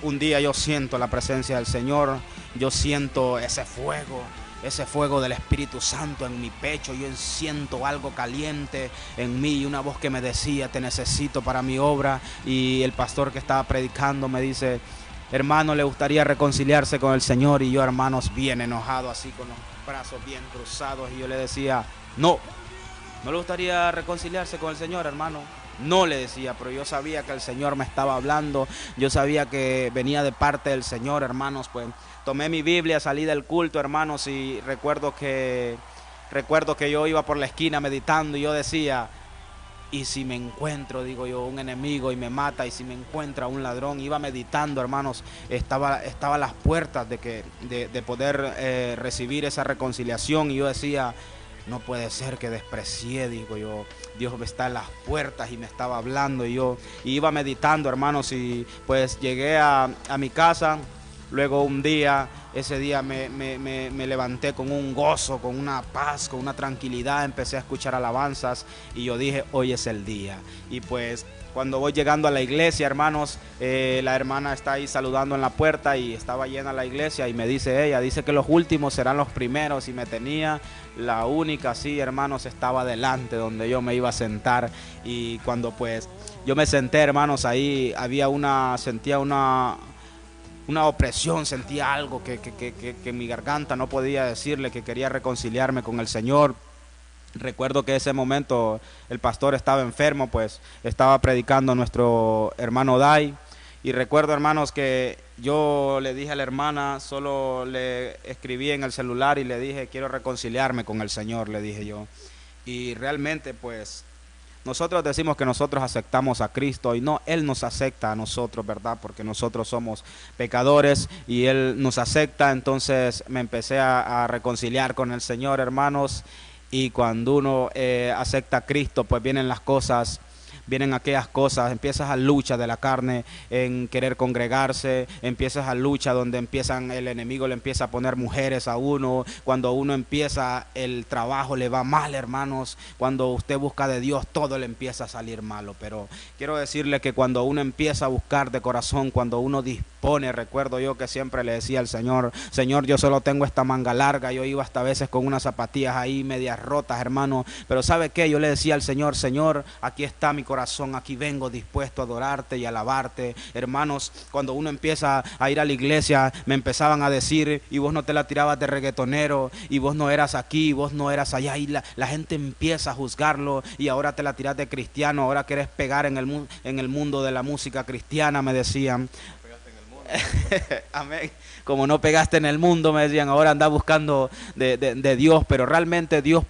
un día yo siento la presencia del Señor, yo siento ese fuego del Espíritu Santo en mi pecho. Yo siento algo caliente en mí y una voz que me decía: te necesito para mi obra. Y el pastor que estaba predicando me dice: hermano, ¿le gustaría reconciliarse con el Señor? Y yo, hermanos, bien enojado, así con los brazos bien cruzados, y yo le decía: no le gustaría reconciliarse con el Señor, hermano. No, le decía, pero yo sabía que el Señor me estaba hablando, yo sabía que venía de parte del Señor, hermanos. Pues tomé mi Biblia, salí del culto, hermanos, y recuerdo que yo iba por la esquina meditando, y yo decía: y si me encuentro, digo yo, un enemigo y me mata, y si me encuentra un ladrón. Iba meditando, hermanos, estaba a las puertas de poder recibir esa reconciliación, y yo decía: no puede ser que desprecié, digo yo, Dios está en las puertas y me estaba hablando. Y yo iba meditando, hermanos, y pues llegué a mi casa. Luego ese día me levanté con un gozo, con una paz, con una tranquilidad. Empecé a escuchar alabanzas y yo dije: hoy es el día. Y pues cuando voy llegando a la iglesia, hermanos, la hermana está ahí saludando en la puerta, y estaba llena la iglesia, y me dice ella, dice que los últimos serán los primeros, y me tenía la única, sí, hermanos, estaba delante donde yo me iba a sentar. Y cuando pues yo me senté, hermanos, ahí sentía una opresión, sentía algo que en mi garganta no podía decirle que quería reconciliarme con el Señor. Recuerdo que ese momento el pastor estaba enfermo, pues estaba predicando nuestro hermano Dai. Y recuerdo, hermanos, que yo le dije a la hermana, solo le escribí en el celular y le dije: quiero reconciliarme con el Señor, le dije yo. Y realmente pues nosotros decimos que nosotros aceptamos a Cristo, y no, Él nos acepta a nosotros, ¿verdad? Porque nosotros somos pecadores y Él nos acepta. Entonces me empecé a reconciliar con el Señor, hermanos. Y cuando uno acepta a Cristo, pues vienen aquellas cosas, empiezas a lucha de la carne en querer congregarse, empiezas a lucha donde el enemigo le empieza a poner mujeres a uno. Cuando uno empieza el trabajo le va mal, hermanos. Cuando usted busca de Dios, todo le empieza a salir malo. Pero quiero decirle que cuando uno empieza a buscar de corazón, cuando uno dispone, recuerdo yo que siempre le decía al Señor: Señor, yo solo tengo esta manga larga. Yo iba hasta a veces con unas zapatillas ahí medias rotas, hermano, pero ¿sabe qué? Yo le decía al Señor: Señor, aquí está mi corazón, aquí vengo dispuesto a adorarte y alabarte. Hermanos, cuando uno empieza a ir a la iglesia, me empezaban a decir: y vos no te la tirabas de reggaetonero, y vos no eras aquí, y vos no eras allá. Y la gente empieza a juzgarlo: y ahora te la tiras de cristiano, ahora querés pegar en el mundo de la música cristiana, me decían. Amén. Como no pegaste en el mundo, me decían, ahora anda buscando de Dios. Pero realmente Dios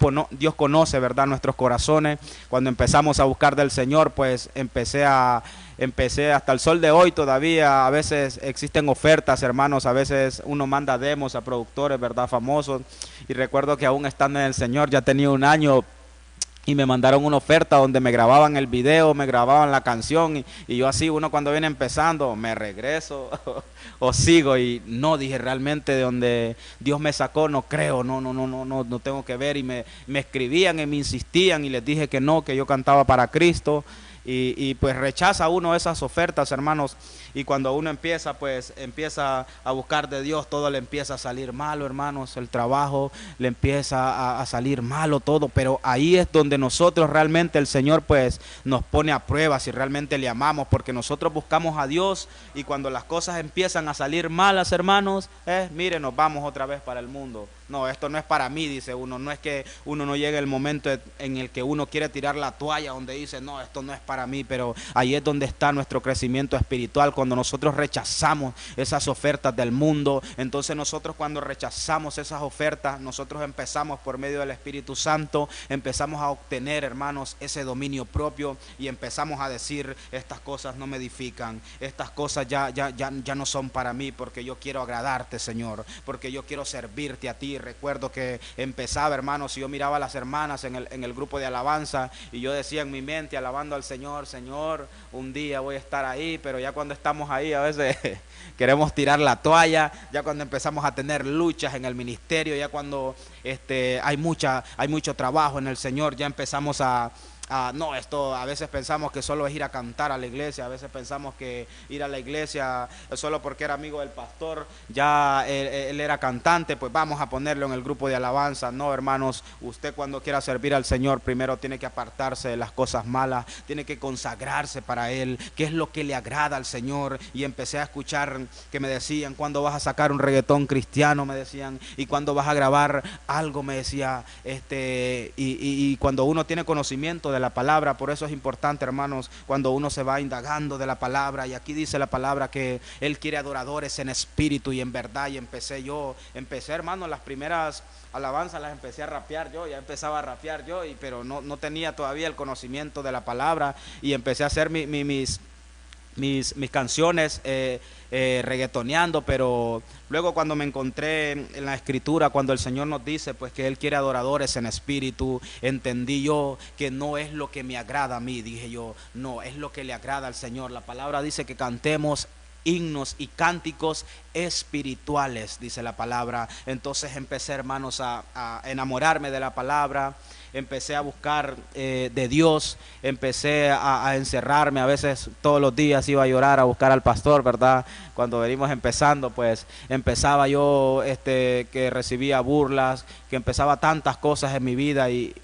conoce, ¿verdad?, nuestros corazones. Cuando empezamos a buscar del Señor, pues empecé hasta el sol de hoy todavía. A veces existen ofertas, hermanos, a veces uno manda demos a productores, ¿verdad?, famosos. Y recuerdo que aún estando en el Señor, ya tenía un año, y me mandaron una oferta donde me grababan el video, me grababan la canción, y yo así, uno cuando viene empezando, me regreso o sigo. Y no, dije, realmente de donde Dios me sacó, no creo, no tengo que ver. Y me escribían y me insistían, y les dije que no, que yo cantaba para Cristo. Y pues rechaza uno esas ofertas, hermanos. Y cuando uno empieza a buscar de Dios, todo le empieza a salir malo, hermanos. El trabajo le empieza a salir malo todo. Pero ahí es donde nosotros realmente, el Señor pues nos pone a prueba si realmente le amamos, porque nosotros buscamos a Dios, y cuando las cosas empiezan a salir malas, hermanos, mire, nos vamos otra vez para el mundo. No, esto no es para mí, dice uno. No es que uno no llegue el momento en el que uno quiere tirar la toalla, donde dice, no, esto no es para mí. Pero ahí es donde está nuestro crecimiento espiritual, cuando nosotros rechazamos esas ofertas del mundo. Entonces nosotros, cuando rechazamos esas ofertas, nosotros empezamos por medio del Espíritu Santo, empezamos a obtener, hermanos, ese dominio propio, y empezamos a decir, estas cosas no me edifican, estas cosas ya no son para mí, porque yo quiero agradarte, Señor, porque yo quiero servirte a ti. Recuerdo que empezaba, hermanos, y yo miraba a las hermanas en el grupo de alabanza, y yo decía en mi mente, alabando al Señor, Señor, un día voy a estar ahí. Pero ya cuando estamos ahí, a veces queremos tirar la toalla. Ya cuando empezamos a tener luchas en el ministerio, ya cuando hay mucho trabajo en el Señor, ya empezamos no, esto a veces pensamos que solo es ir a cantar a la iglesia, a veces pensamos que ir a la iglesia solo porque era amigo del pastor, ya él era cantante, pues vamos a ponerlo en el grupo de alabanza. No, hermanos, usted cuando quiera servir al Señor primero tiene que apartarse de las cosas malas, tiene que consagrarse para Él, qué es lo que le agrada al Señor. Y empecé a escuchar que me decían, ¿cuándo vas a sacar un reggaetón cristiano? Me decían, ¿y cuándo vas a grabar algo? Me decía, y cuando uno tiene conocimiento de la palabra, por eso es importante, hermanos, cuando uno se va indagando de la palabra, y aquí dice la palabra que Él quiere adoradores en espíritu y en verdad. Y empecé, hermanos, las primeras alabanzas las empecé a rapear yo, ya empezaba a rapear yo, pero no tenía todavía el conocimiento de la palabra, y empecé a hacer mis canciones reggaetoneando. Pero luego, cuando me encontré en la escritura, cuando el Señor nos dice pues que Él quiere adoradores en espíritu, entendí yo que no es lo que me agrada a mí. Dije yo, no, es lo que le agrada al Señor. La palabra dice que cantemos himnos y cánticos espirituales, dice la palabra. Entonces empecé, hermanos, a enamorarme de la palabra, empecé a buscar de Dios, empecé a encerrarme. A veces todos los días iba a llorar a buscar al pastor, ¿verdad? Cuando venimos empezando, pues empezaba yo que recibía burlas, que empezaba tantas cosas en mi vida y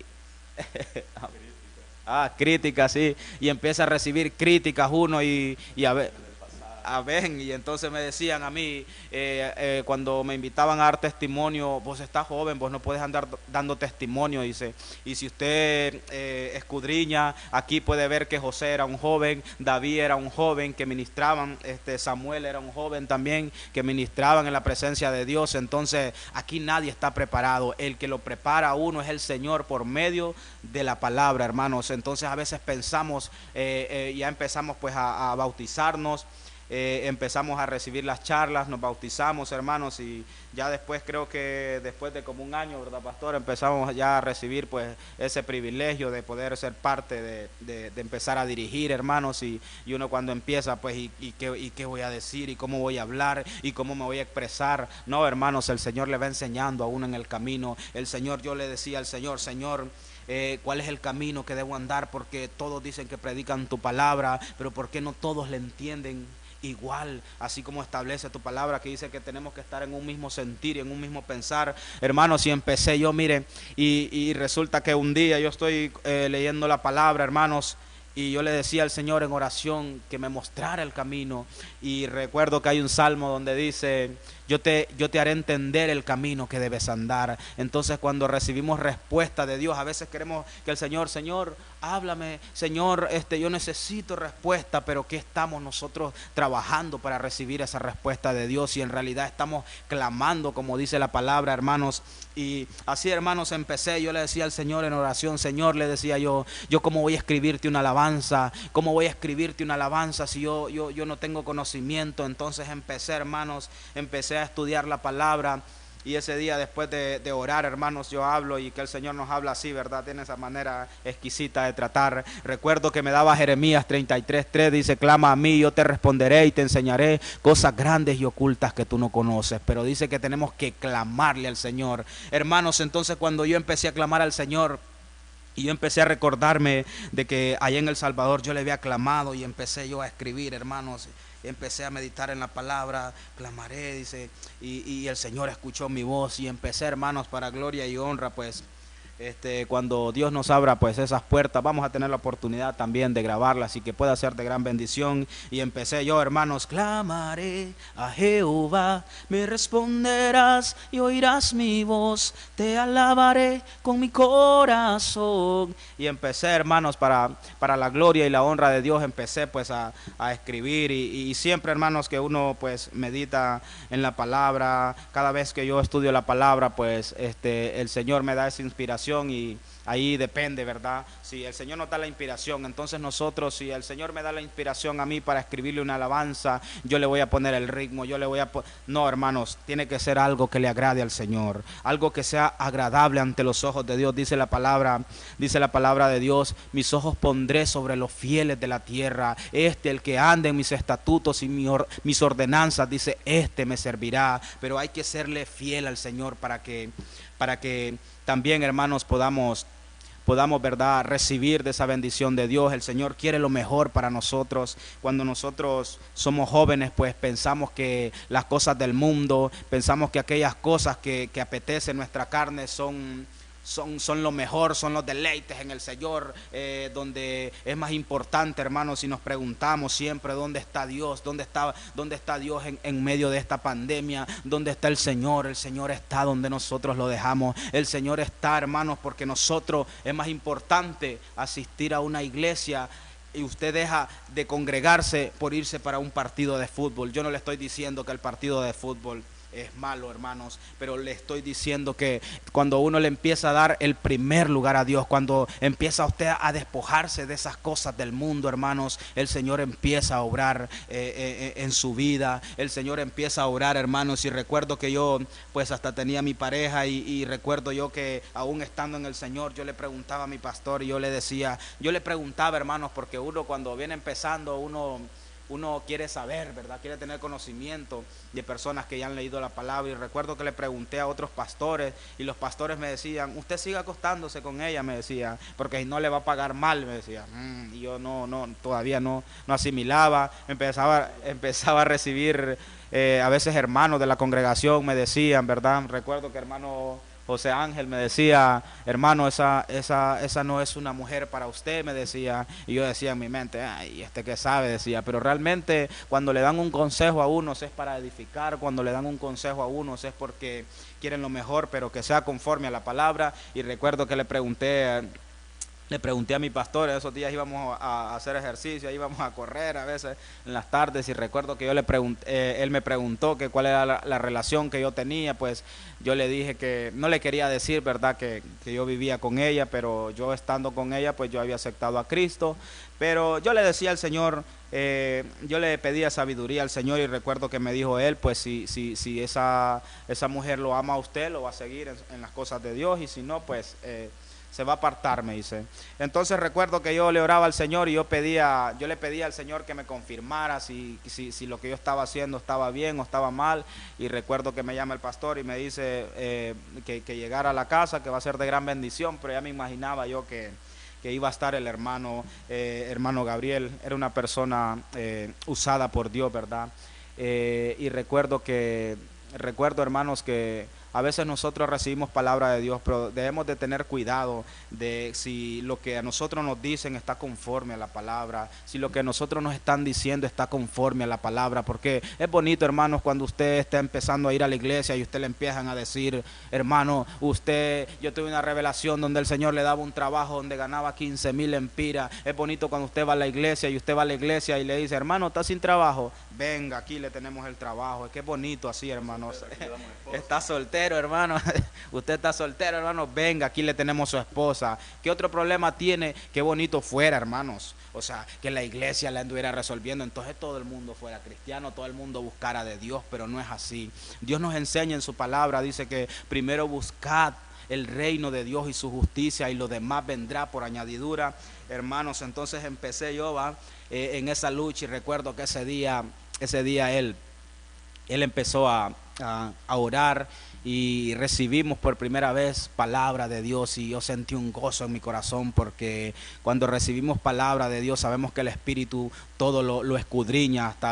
críticas, sí, y empieza a recibir críticas uno y a ver. Y entonces me decían a mí, cuando me invitaban a dar testimonio, vos estás joven, vos no puedes andar dando testimonio, dice. Y si usted escudriña, aquí puede ver que José era un joven, David era un joven que ministraban, Samuel era un joven también que ministraban en la presencia de Dios. Entonces aquí nadie está preparado, el que lo prepara a uno es el Señor por medio de la palabra, hermanos. Entonces a veces pensamos, ya empezamos pues a bautizarnos. Empezamos a recibir las charlas, nos bautizamos, hermanos, y ya después, creo que después de como un año, ¿verdad, pastor? Empezamos ya a recibir pues ese privilegio de poder ser parte de empezar a dirigir, hermanos, y uno cuando empieza pues y qué voy a decir, y cómo voy a hablar, y cómo me voy a expresar. No, hermanos, el Señor le va enseñando a uno en el camino. El Señor, yo le decía al Señor, ¿cuál es el camino que debo andar? Porque todos dicen que predican tu palabra, pero ¿por qué no todos le entienden igual? Así como establece tu palabra, que dice que tenemos que estar en un mismo sentir y en un mismo pensar. Hermanos, y empecé yo, mire, y resulta que un día yo estoy leyendo la palabra, hermanos, y yo le decía al Señor en oración que me mostrara el camino. Y recuerdo que hay un salmo donde dice, yo te haré entender el camino que debes andar. Entonces, cuando recibimos respuesta de Dios, a veces queremos que el Señor, háblame, Señor, yo necesito respuesta, pero ¿qué estamos nosotros trabajando para recibir esa respuesta de Dios? Y en realidad estamos clamando, como dice la palabra, hermanos. Y así, hermanos, empecé, yo le decía al Señor en oración, Señor, le decía yo cómo voy a escribirte una alabanza, si yo no tengo conocimiento. Entonces empecé, hermanos, a estudiar la palabra. Y ese día, después de orar, hermanos, yo hablo, y que el Señor nos habla así, ¿verdad? Tiene esa manera exquisita de tratar. Recuerdo que me daba Jeremías 33:3, dice, clama a mí, yo te responderé y te enseñaré cosas grandes y ocultas que tú no conoces. Pero dice que tenemos que clamarle al Señor. Hermanos, entonces cuando yo empecé a clamar al Señor, y yo empecé a recordarme de que allá en El Salvador yo le había clamado, y empecé yo a escribir, hermanos. Empecé a meditar en la palabra, clamaré, dice, y el Señor escuchó mi voz, y empecé, hermanos, para gloria y honra, pues, cuando Dios nos abra pues esas puertas, vamos a tener la oportunidad también de grabarlas y que pueda ser de gran bendición. Y empecé yo, hermanos, clamaré a Jehová, me responderás y oirás mi voz, te alabaré con mi corazón. Y empecé, hermanos, para la gloria y la honra de Dios, empecé pues a escribir, y siempre, hermanos, que uno pues medita en la palabra. Cada vez que yo estudio la palabra, pues el Señor me da esa inspiración, y ahí depende, ¿verdad? Si el Señor nos da la inspiración, entonces nosotros, si el Señor me da la inspiración a mí para escribirle una alabanza, yo le voy a poner el ritmo, no, hermanos, tiene que ser algo que le agrade al Señor, algo que sea agradable ante los ojos de Dios. Dice la palabra de Dios, mis ojos pondré sobre los fieles de la tierra, el que ande en mis estatutos y mis ordenanzas, dice, me servirá. Pero hay que serle fiel al Señor para que para que también, hermanos, podamos, ¿verdad?, recibir de esa bendición de Dios. El Señor quiere lo mejor para nosotros. Cuando nosotros somos jóvenes, pues pensamos que las cosas del mundo, pensamos que aquellas cosas que apetece nuestra carne son lo mejor, son los deleites en el Señor, donde es más importante, hermanos, si nos preguntamos siempre dónde está Dios, dónde está Dios en medio de esta pandemia, dónde está el Señor. El Señor está donde nosotros lo dejamos. El Señor está, hermanos, porque nosotros es más importante asistir a una iglesia y usted deja de congregarse por irse para un partido de fútbol. Yo no le estoy diciendo que el partido de fútbol es malo, hermanos, pero le estoy diciendo que cuando uno le empieza a dar el primer lugar a Dios, cuando empieza usted a despojarse de esas cosas del mundo, hermanos, el Señor empieza a obrar en su vida. El Señor empieza a obrar, hermanos. Y recuerdo que yo pues hasta tenía mi pareja y recuerdo yo que aún estando en el Señor, yo le preguntaba a mi pastor y yo le preguntaba, hermanos, porque uno cuando viene empezando, uno quiere saber, ¿verdad? Quiere tener conocimiento de personas que ya han leído la palabra. Y recuerdo que le pregunté a otros pastores y los pastores me decían: usted siga acostándose con ella, me decía, porque no le va a pagar mal, me decía. Y yo todavía no asimilaba. Empezaba a recibir a veces hermanos de la congregación me decían, ¿verdad? Recuerdo que hermano José Ángel me decía: hermano, esa no es una mujer para usted, me decía. Y yo decía en mi mente: ay, ¿qué sabe? Decía. Pero realmente cuando le dan un consejo a unos es para edificar. Cuando le dan un consejo a unos es porque quieren lo mejor, pero que sea conforme a la palabra. Y recuerdo que le pregunté a mi pastor, esos días íbamos a hacer ejercicio, íbamos a correr a veces en las tardes, y recuerdo que él me preguntó que cuál era la relación que yo tenía. Pues yo le dije que no le quería decir, ¿verdad?, que yo vivía con ella, pero yo estando con ella, pues yo había aceptado a Cristo. Pero yo le decía al Señor, yo le pedía sabiduría al Señor, y recuerdo que me dijo él, pues si esa mujer lo ama a usted, lo va a seguir en las cosas de Dios, y si no, pues se va a apartar, me dice. Entonces recuerdo que yo le oraba al Señor y yo le pedía al Señor que me confirmara si lo que yo estaba haciendo estaba bien o estaba mal. Y recuerdo que me llama el pastor y me dice que llegara a la casa, que va a ser de gran bendición. Pero ya me imaginaba yo que iba a estar el hermano Gabriel. Era una persona usada por Dios, ¿verdad? Y recuerdo, hermanos, que a veces nosotros recibimos palabra de Dios, pero debemos de tener cuidado de si lo que a nosotros nos dicen está conforme a la palabra, si lo que a nosotros nos están diciendo está conforme a la palabra. Porque es bonito, hermanos, cuando usted está empezando a ir a la iglesia y usted le empiezan a decir: hermano, yo tuve una revelación donde el Señor le daba un trabajo donde ganaba 15,000 empiras. Es bonito cuando usted va a la iglesia y le dice: hermano, ¿está sin trabajo? Venga, aquí le tenemos el trabajo. Es que es bonito así, hermanos. Está soltero, hermano. Usted está soltero, hermano. Venga, aquí le tenemos su esposa. ¿Qué otro problema tiene? Qué bonito fuera, hermanos. O sea, que la iglesia la anduviera resolviendo, entonces todo el mundo fuera cristiano, todo el mundo buscara de Dios, pero no es así. Dios nos enseña en su palabra, dice que primero buscad el reino de Dios y su justicia, y lo demás vendrá por añadidura, hermanos. Entonces empecé yo en esa lucha, y recuerdo que ese día él empezó a orar, y recibimos por primera vez palabra de Dios, y yo sentí un gozo en mi corazón, porque cuando recibimos palabra de Dios sabemos que el Espíritu todo lo escudriña, hasta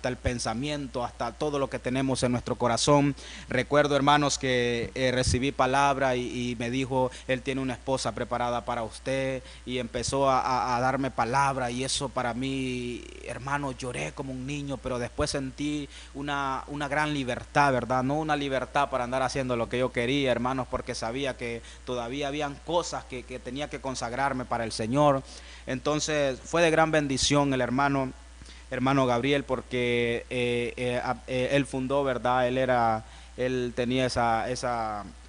el pensamiento, hasta todo lo que tenemos en nuestro corazón. Recuerdo, hermanos, que recibí palabra y me dijo: él tiene una esposa preparada para usted, y empezó a darme palabra, y eso para mí, hermano, lloré como un niño, pero después sentí una gran libertad, ¿verdad? No una libertad para andar haciendo lo que yo quería, hermanos, porque sabía que todavía habían cosas que tenía que consagrarme para el Señor. Entonces fue de gran bendición el hermano Gabriel, porque él fundó, ¿verdad? Él tenía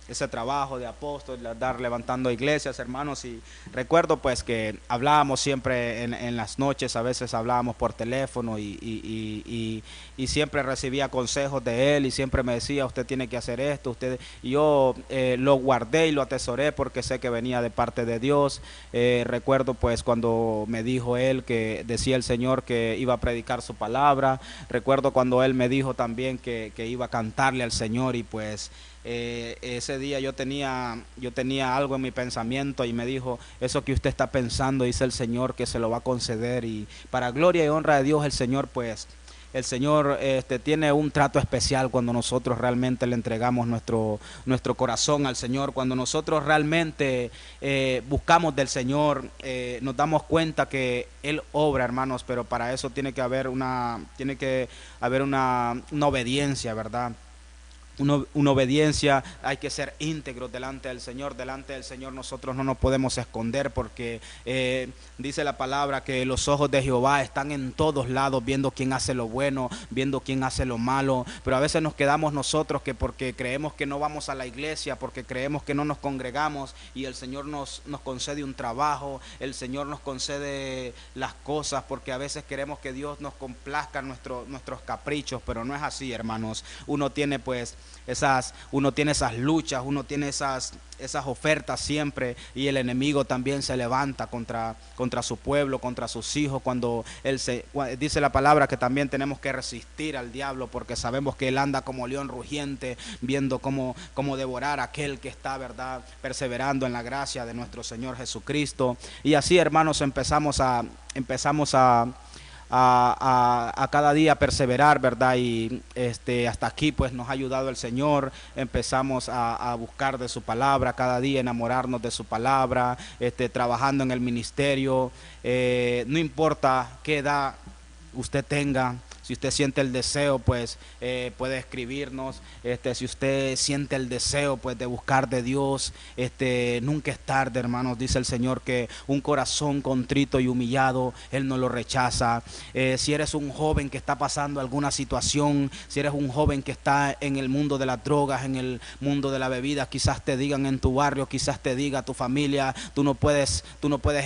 ese trabajo de apóstol, dar levantando iglesias, hermanos. Y recuerdo pues que hablábamos siempre en las noches, a veces hablábamos por teléfono, y siempre recibía consejos de él, y siempre me decía: usted tiene que hacer esto, y yo lo guardé y lo atesoré porque sé que venía de parte de Dios. Recuerdo pues cuando me dijo él que decía el Señor que iba a predicar su palabra. Recuerdo cuando él me dijo también que iba a cantarle al Señor, y pues ese día yo tenía algo en mi pensamiento y me dijo, eso que usted está pensando, dice el Señor, que se lo va a conceder, y para gloria y honra de Dios, el Señor tiene un trato especial cuando nosotros realmente le entregamos nuestro corazón al Señor. Cuando nosotros realmente buscamos del Señor, nos damos cuenta que Él obra, hermanos, pero para eso tiene que haber una obediencia, ¿verdad? Una obediencia, hay que ser íntegros delante del Señor. Delante del Señor nosotros no nos podemos esconder, porque dice la palabra que los ojos de Jehová están en todos lados, viendo quién hace lo bueno, viendo quién hace lo malo. Pero a veces nos quedamos nosotros que porque creemos que no vamos a la iglesia, porque creemos que no nos congregamos, y el Señor nos concede un trabajo, el Señor nos concede las cosas, porque a veces queremos que Dios nos complazca nuestros caprichos, pero no es así, hermanos. Uno tiene esas luchas, uno tiene esas ofertas siempre, y el enemigo también se levanta contra su pueblo, contra sus hijos. Cuando dice la palabra que también tenemos que resistir al diablo, porque sabemos que él anda como león rugiente, viendo cómo devorar a aquel que está, ¿verdad?, perseverando en la gracia de nuestro Señor Jesucristo. Y así, hermanos, empezamos a cada día perseverar, ¿verdad? Y hasta aquí pues nos ha ayudado el Señor. Empezamos a buscar de su palabra cada día, enamorarnos de su palabra, trabajando en el ministerio. No importa qué edad usted tenga, si usted siente el deseo, pues puede escribirnos. Si usted siente el deseo, pues, de buscar de Dios, nunca es tarde, hermanos. Dice el Señor que un corazón contrito y humillado, Él no lo rechaza. Si eres un joven que está pasando alguna situación, si eres un joven que está en el mundo de las drogas, en el mundo de la bebida, quizás te digan en tu barrio, quizás te diga tu familia, tú no puedes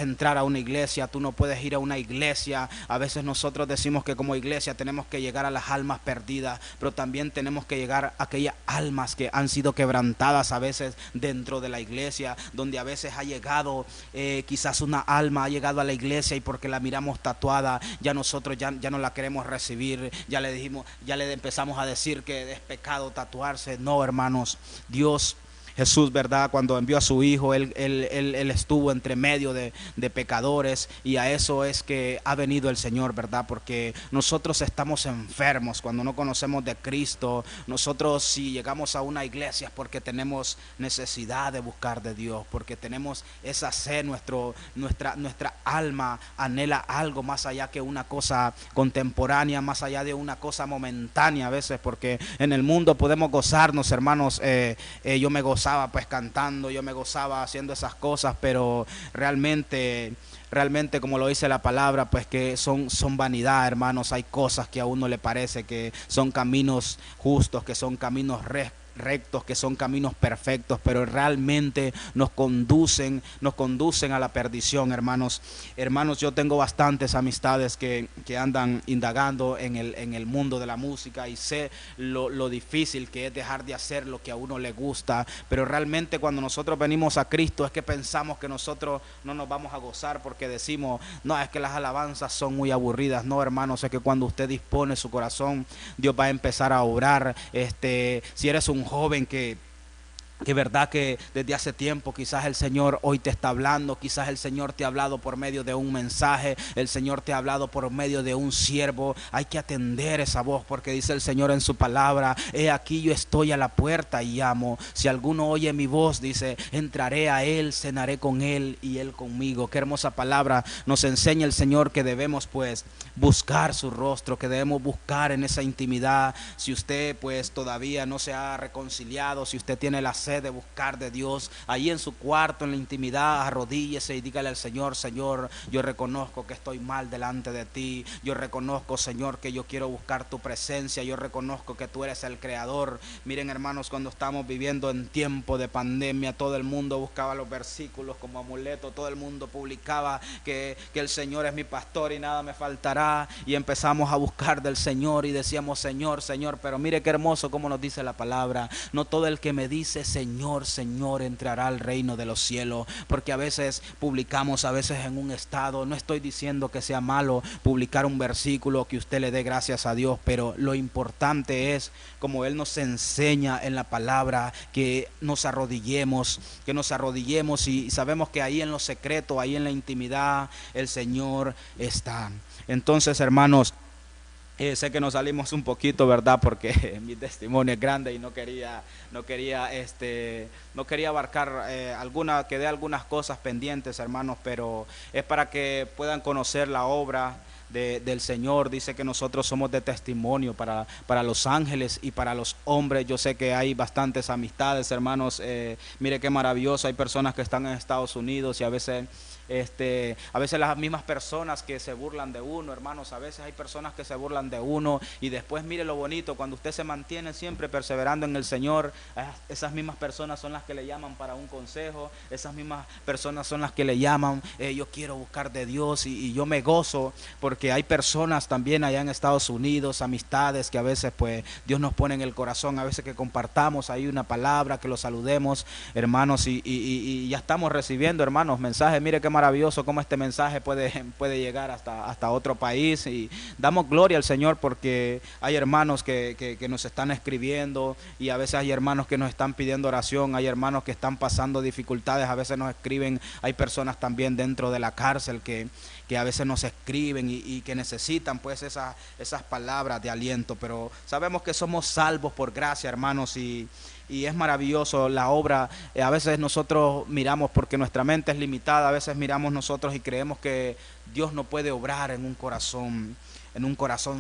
entrar a una iglesia, tú no puedes ir a una iglesia. A veces nosotros decimos que como iglesia tenemos que llegar a las almas perdidas, pero también tenemos que llegar a aquellas almas que han sido quebrantadas a veces dentro de la iglesia, donde a veces ha llegado quizás una alma, ha llegado a la iglesia, y porque la miramos tatuada, ya nosotros ya no la queremos recibir, ya le empezamos a decir que es pecado tatuarse. No, hermanos, Jesús, ¿verdad?, cuando envió a su Hijo, Él estuvo entre medio de pecadores, y a eso es que ha venido el Señor, ¿verdad? Porque nosotros estamos enfermos cuando no conocemos de Cristo. Nosotros, si llegamos a una iglesia, es porque tenemos necesidad de buscar de Dios, porque tenemos esa sed. Nuestra alma anhela algo más allá que una cosa contemporánea, más allá de una cosa momentánea a veces, porque en el mundo podemos gozarnos, hermanos. Yo me gozaba pues cantando, yo me gozaba haciendo esas cosas, pero realmente como lo dice la palabra, pues que son vanidad, hermanos. Hay cosas que a uno le parece que son caminos justos, que son caminos rectos, que son caminos perfectos, pero realmente nos conducen a la perdición, hermanos. Yo tengo bastantes amistades que andan indagando en el mundo de la música, y sé lo difícil que es dejar de hacer lo que a uno le gusta, pero realmente cuando nosotros venimos a Cristo es que pensamos que nosotros no nos vamos a gozar, porque decimos, no, es que las alabanzas son muy aburridas. No, hermanos, es que cuando usted dispone su corazón, Dios va a empezar a obrar. Si eres un joven que verdad que desde hace tiempo quizás el Señor hoy te está hablando, quizás el Señor te ha hablado por medio de un mensaje, el Señor te ha hablado por medio de un siervo, hay que atender esa voz, porque dice el Señor en su palabra, he aquí yo estoy a la puerta y llamo, si alguno oye mi voz, dice, entraré a él, cenaré con él y él conmigo. Qué hermosa palabra nos enseña el Señor, que debemos pues buscar su rostro, que debemos buscar en esa intimidad. Si usted pues todavía no se ha reconciliado, si usted tiene la sed de buscar de Dios, ahí en su cuarto, en la intimidad, arrodíllese y dígale al Señor, Señor, yo reconozco que estoy mal delante de ti, yo reconozco, Señor, que yo quiero buscar tu presencia, yo reconozco que tú eres el creador. Miren, hermanos, cuando estamos viviendo en tiempo de pandemia, todo el mundo buscaba los versículos como amuleto, todo el mundo publicaba que el Señor es mi pastor y nada me faltará, y empezamos a buscar del Señor y decíamos, Señor, Señor, pero mire qué hermoso como nos dice la palabra, no todo el que me dice Señor, Señor entrará al reino de los cielos. Porque a veces publicamos, a veces en un estado, no estoy diciendo que sea malo publicar un versículo que usted le dé gracias a Dios, pero lo importante es, como Él nos enseña en la palabra, que nos arrodillemos y sabemos que ahí en lo secreto, ahí en la intimidad, el Señor está. Entonces, hermanos, sé que nos salimos un poquito, ¿verdad? Porque mi testimonio es grande y no quería abarcar quedé algunas cosas pendientes, hermanos, pero es para que puedan conocer la obra del Señor. Dice que nosotros somos de testimonio para los ángeles y para los hombres. Yo sé que hay bastantes amistades, hermanos. Mire qué maravilloso, hay personas que están en Estados Unidos y a veces las mismas personas que se burlan de uno, hermanos, a veces hay personas que se burlan de uno y después mire lo bonito, cuando usted se mantiene siempre perseverando en el Señor, esas mismas personas son las que le llaman para un consejo, esas mismas personas son las que le llaman, yo quiero buscar de Dios, y yo me gozo porque hay personas también allá en Estados Unidos, amistades que a veces pues Dios nos pone en el corazón, a veces que compartamos ahí una palabra, que los saludemos, hermanos, y ya estamos recibiendo, hermanos, mensajes. Mire qué maravilloso cómo este mensaje puede llegar hasta otro país, y damos gloria al Señor porque hay hermanos que nos están escribiendo, y a veces hay hermanos que nos están pidiendo oración, hay hermanos que están pasando dificultades, a veces nos escriben, hay personas también dentro de la cárcel que a veces nos escriben y que necesitan pues esas palabras de aliento, pero sabemos que somos salvos por gracia, hermanos, y es maravilloso la obra. A veces nosotros miramos, porque nuestra mente es limitada, a veces miramos nosotros y creemos que Dios no puede obrar en un corazón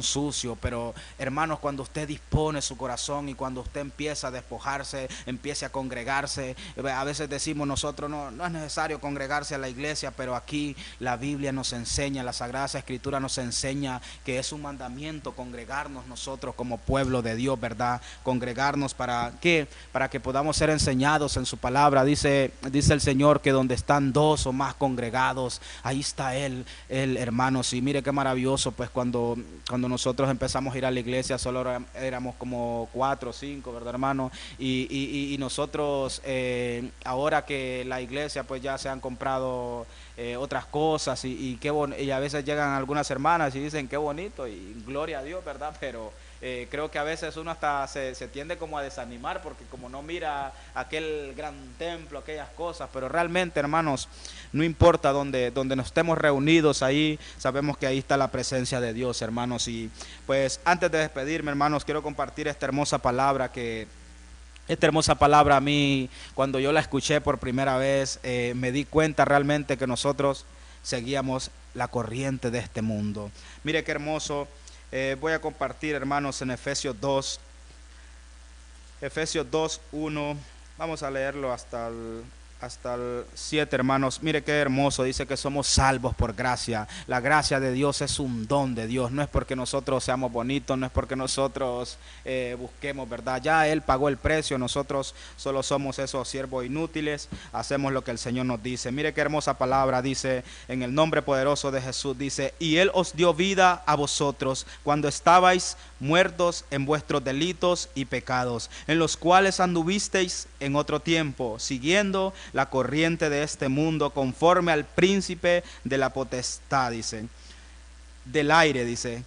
sucio, pero hermanos, cuando usted dispone su corazón y cuando usted empieza a despojarse, empiece a congregarse, a veces decimos nosotros no es necesario congregarse a la iglesia, pero aquí la Biblia nos enseña, la Sagrada Escritura nos enseña que es un mandamiento congregarnos nosotros como pueblo de Dios, ¿verdad? Congregarnos ¿para qué? Para que podamos ser enseñados en su palabra. Dice el Señor que donde están dos o más congregados, ahí está Él, hermanos, y mire qué maravilloso, pues cuando nosotros empezamos a ir a la iglesia solo éramos como 4 o 5, ¿verdad, hermano? Y nosotros ahora que la iglesia pues ya se han comprado otras cosas y a veces llegan algunas hermanas y dicen qué bonito y gloria a Dios, ¿verdad? Pero creo que a veces uno hasta se tiende como a desanimar porque como no mira aquel gran templo, aquellas cosas, pero realmente, hermanos, no importa donde nos estemos reunidos, ahí sabemos que ahí está la presencia de Dios, hermanos. Y pues antes de despedirme, hermanos, quiero compartir esta hermosa palabra a mí, cuando yo la escuché por primera vez, me di cuenta realmente que nosotros seguíamos la corriente de este mundo. Mire qué hermoso. Voy a compartir, hermanos, en Efesios 2, 1, vamos a leerlo hasta el 7, hermanos. Mire qué hermoso, dice que somos salvos por gracia. La gracia de Dios es un don de Dios, no es porque nosotros seamos bonitos, no es porque nosotros busquemos, ¿verdad? Ya Él pagó el precio, nosotros solo somos esos siervos inútiles, hacemos lo que el Señor nos dice. Mire qué hermosa palabra, dice, en el nombre poderoso de Jesús, dice, y Él os dio vida a vosotros cuando estabais muertos en vuestros delitos y pecados, en los cuales anduvisteis en otro tiempo, siguiendo la corriente de este mundo, conforme al príncipe de la potestad, dice, del aire, dice,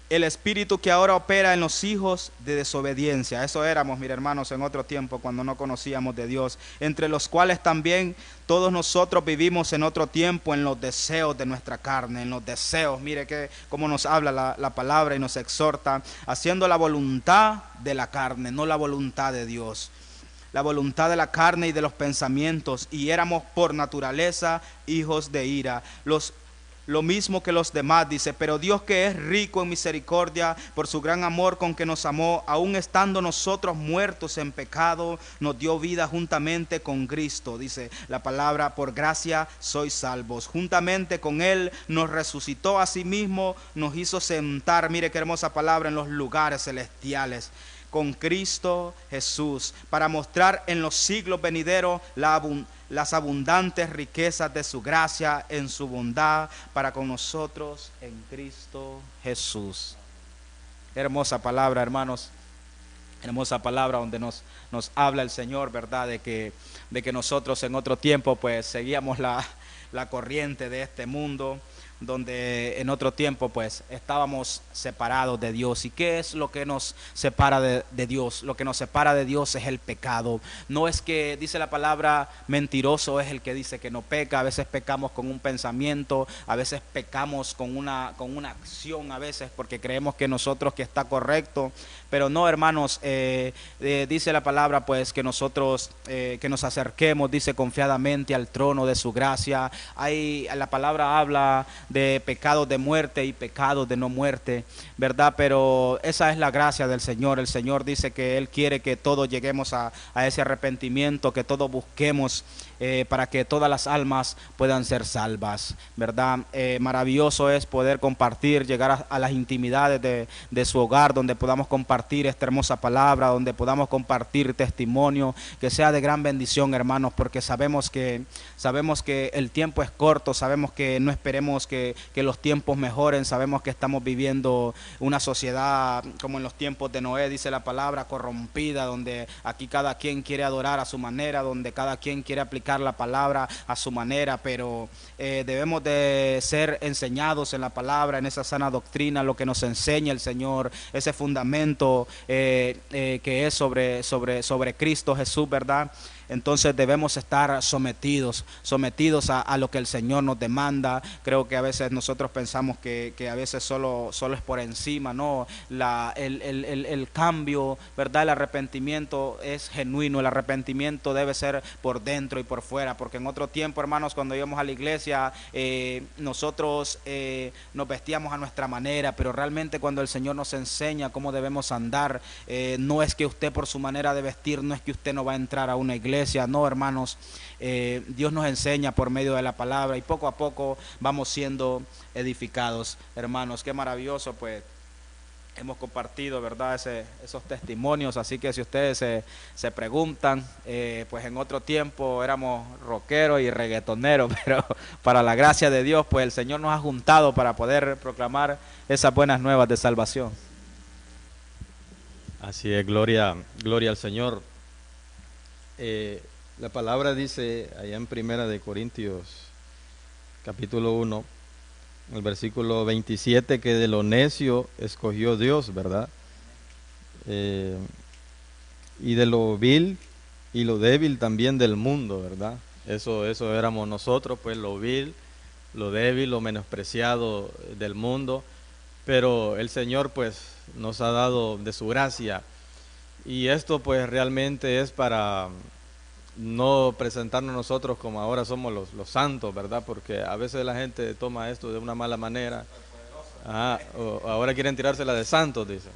el espíritu que ahora opera en los hijos de desobediencia. Eso éramos, mire, hermanos, en otro tiempo cuando no conocíamos de Dios, entre los cuales también todos nosotros vivimos en otro tiempo en los deseos de nuestra carne, en los deseos. Mire que cómo nos habla la palabra y nos exhorta, haciendo la voluntad de la carne, no la voluntad de Dios. La voluntad de la carne y de los pensamientos, y éramos por naturaleza hijos de ira, lo mismo que los demás, dice, pero Dios, que es rico en misericordia, por su gran amor con que nos amó, aun estando nosotros muertos en pecado, nos dio vida juntamente con Cristo, dice la palabra, por gracia sois salvos, juntamente con Él nos resucitó a sí mismo, nos hizo sentar, mire qué hermosa palabra, en los lugares celestiales, con Cristo Jesús, para mostrar en los siglos venideros las abundantes riquezas de su gracia en su bondad para con nosotros en Cristo Jesús. Hermosa palabra, hermanos. Hermosa palabra donde nos habla el Señor, ¿verdad? De que nosotros en otro tiempo pues seguíamos la corriente de este mundo, donde en otro tiempo pues estábamos separados de Dios. ¿Y qué es lo que nos separa de Dios? Lo que nos separa de Dios es el pecado. No es que, dice la palabra, mentiroso es el que dice que no peca. A veces pecamos con un pensamiento, a veces pecamos con una acción, a veces porque creemos que nosotros que está correcto, pero no, hermanos. Dice la palabra pues que nosotros que nos acerquemos, dice, confiadamente al trono de su gracia. La palabra habla de pecados de muerte y pecados de no muerte, ¿verdad? Pero esa es la gracia del Señor. El Señor dice que Él quiere que todos lleguemos a ese arrepentimiento, que todos busquemos para que todas las almas puedan ser salvas, ¿verdad? Maravilloso es poder compartir, llegar a las intimidades de su hogar, donde podamos compartir esta hermosa palabra, donde podamos compartir testimonio, que sea de gran bendición, hermanos, porque sabemos que el tiempo es corto, sabemos que no esperemos que los tiempos mejoren, sabemos que estamos viviendo una sociedad como en los tiempos de Noé, dice la palabra, corrompida, donde aquí cada quien quiere adorar a su manera, donde cada quien quiere aplicar la palabra a su manera, pero debemos de ser enseñados en la palabra, en esa sana doctrina, lo que nos enseña el Señor, ese fundamento que es sobre Cristo Jesús, ¿verdad? Entonces debemos estar sometidos a lo que el Señor nos demanda. Creo que a veces nosotros pensamos que a veces solo es por encima, ¿no? El cambio, ¿verdad? El arrepentimiento es genuino, el arrepentimiento debe ser por dentro y por fuera, porque en otro tiempo, hermanos, cuando íbamos a la iglesia, nosotros nos vestíamos a nuestra manera, pero realmente cuando el Señor nos enseña cómo debemos andar, no es que usted por su manera de vestir, no es que usted no va a entrar a una iglesia. No, hermanos, Dios nos enseña por medio de la palabra y poco a poco vamos siendo edificados, hermanos. Qué maravilloso, pues hemos compartido, ¿verdad? Esos testimonios, así que si ustedes se preguntan, pues en otro tiempo éramos rockeros y reggaetoneros, pero para la gracia de Dios, pues el Señor nos ha juntado para poder proclamar esas buenas nuevas de salvación. Así es, gloria al Señor. La palabra dice allá en Primera de Corintios capítulo 1, el versículo 27, que de lo necio escogió Dios, ¿verdad? Y de lo vil y lo débil también del mundo, ¿verdad? Eso éramos nosotros, pues lo vil, lo débil, lo menospreciado del mundo, pero el Señor pues nos ha dado de su gracia. Y esto pues realmente es para no presentarnos nosotros como ahora somos los santos, ¿verdad? Porque a veces la gente toma esto de una mala manera. O ahora quieren tirársela de santos, dice.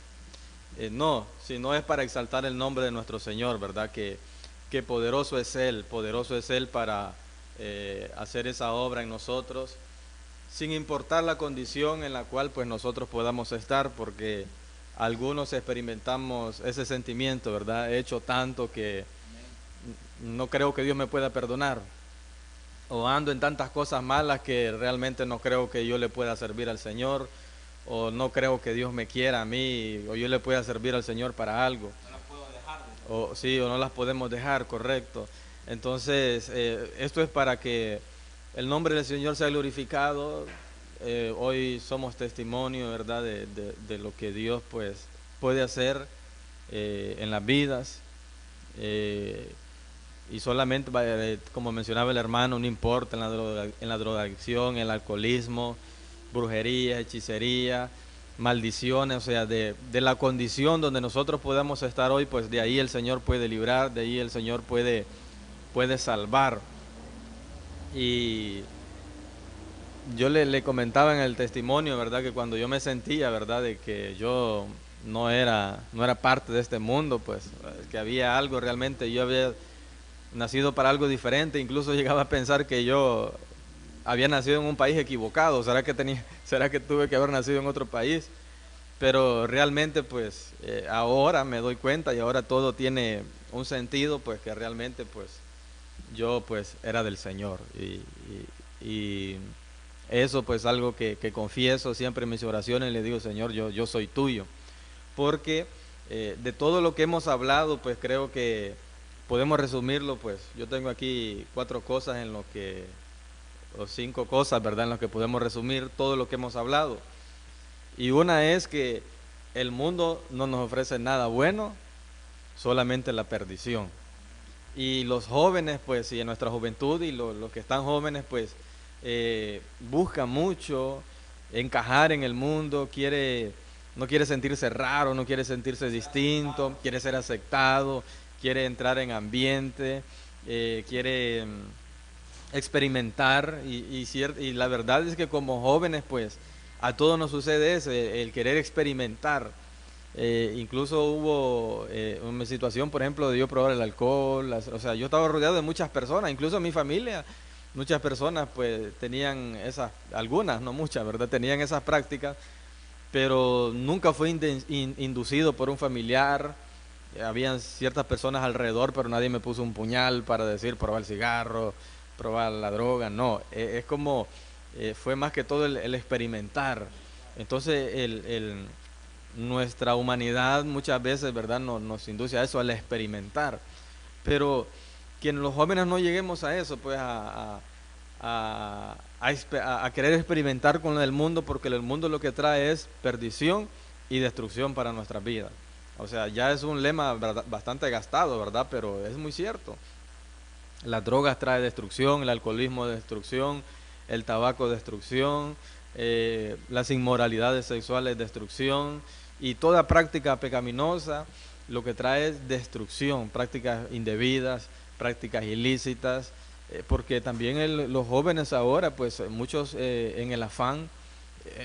No, sino es para exaltar el nombre de nuestro Señor, ¿verdad? Que poderoso es Él para hacer esa obra en nosotros, sin importar la condición en la cual pues nosotros podamos estar, porque algunos experimentamos ese sentimiento, ¿verdad? He hecho tanto que no creo que Dios me pueda perdonar, o ando en tantas cosas malas que realmente no creo que yo le pueda servir al Señor, o no creo que Dios me quiera a mí, o yo le pueda servir al Señor para algo. No las puedo dejar. O no las podemos dejar, correcto. Entonces, esto es para que el nombre del Señor sea glorificado. Hoy somos testimonio, ¿verdad?, de lo que Dios pues puede hacer en las vidas. Y solamente, como mencionaba el hermano, no importa en la drogadicción, el alcoholismo, brujería, hechicería, maldiciones, o sea, de la condición donde nosotros podamos estar hoy, pues de ahí el Señor puede librar, de ahí el Señor puede salvar. Y yo le comentaba en el testimonio, ¿verdad?, que cuando yo me sentía, ¿verdad?, de que yo no era parte de este mundo, pues que había algo realmente, yo había nacido para algo diferente, incluso llegaba a pensar que yo había nacido en un país equivocado, ¿será que tuve que haber nacido en otro país? Pero realmente pues ahora me doy cuenta y ahora todo tiene un sentido, pues que realmente pues yo pues era del Señor y eso pues algo que confieso siempre en mis oraciones, le digo: Señor, yo soy tuyo, porque De todo lo que hemos hablado, pues creo que podemos resumirlo, pues yo tengo aquí 4 cosas en lo que, o 5 cosas, ¿verdad?, en lo que podemos resumir todo lo que hemos hablado. Y una es que el mundo no nos ofrece nada bueno, solamente la perdición. Y los jóvenes, pues, y en nuestra juventud, y los que están jóvenes, pues, buscan mucho encajar en el mundo, no quiere sentirse raro, no quiere sentirse distinto, quiere ser aceptado, quiere entrar en ambiente, quiere experimentar, y la verdad es que como jóvenes, pues, a todos nos sucede eso, el querer experimentar. Incluso hubo una situación, por ejemplo, de yo probar el alcohol, o sea, yo estaba rodeado de muchas personas, incluso en mi familia, muchas personas pues tenían algunas, no muchas, ¿verdad? Tenían esas prácticas, pero nunca fue inducido por un familiar. Habían ciertas personas alrededor, pero nadie me puso un puñal para decir probar el cigarro, probar la droga, no, es como, fue más que todo el experimentar. Entonces nuestra humanidad muchas veces, ¿verdad?, nos induce a eso, al experimentar, pero que los jóvenes no lleguemos a eso, pues a querer experimentar con el mundo, porque el mundo lo que trae es perdición y destrucción para nuestras vidas. O sea, ya es un lema bastante gastado, ¿verdad?, pero es muy cierto. Las drogas traen destrucción, el alcoholismo destrucción, el tabaco destrucción, las inmoralidades sexuales destrucción, y toda práctica pecaminosa lo que trae es destrucción, prácticas indebidas, prácticas ilícitas, porque también los jóvenes ahora, pues muchos en el afán,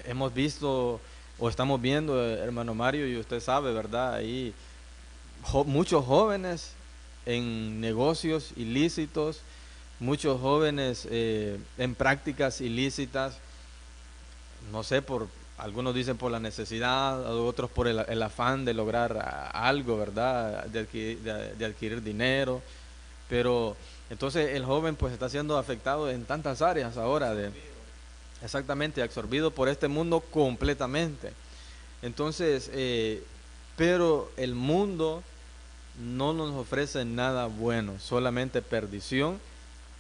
hemos visto o estamos viendo, hermano Mario, y usted sabe, ¿verdad?, ahí muchos jóvenes en negocios ilícitos, muchos jóvenes en prácticas ilícitas, no sé, algunos dicen por la necesidad, otros por el afán de lograr algo, ¿verdad?, de adquirir dinero, pero entonces el joven pues está siendo afectado en tantas áreas ahora, exactamente, absorbido por este mundo completamente. Entonces, pero el mundo no nos ofrece nada bueno, solamente perdición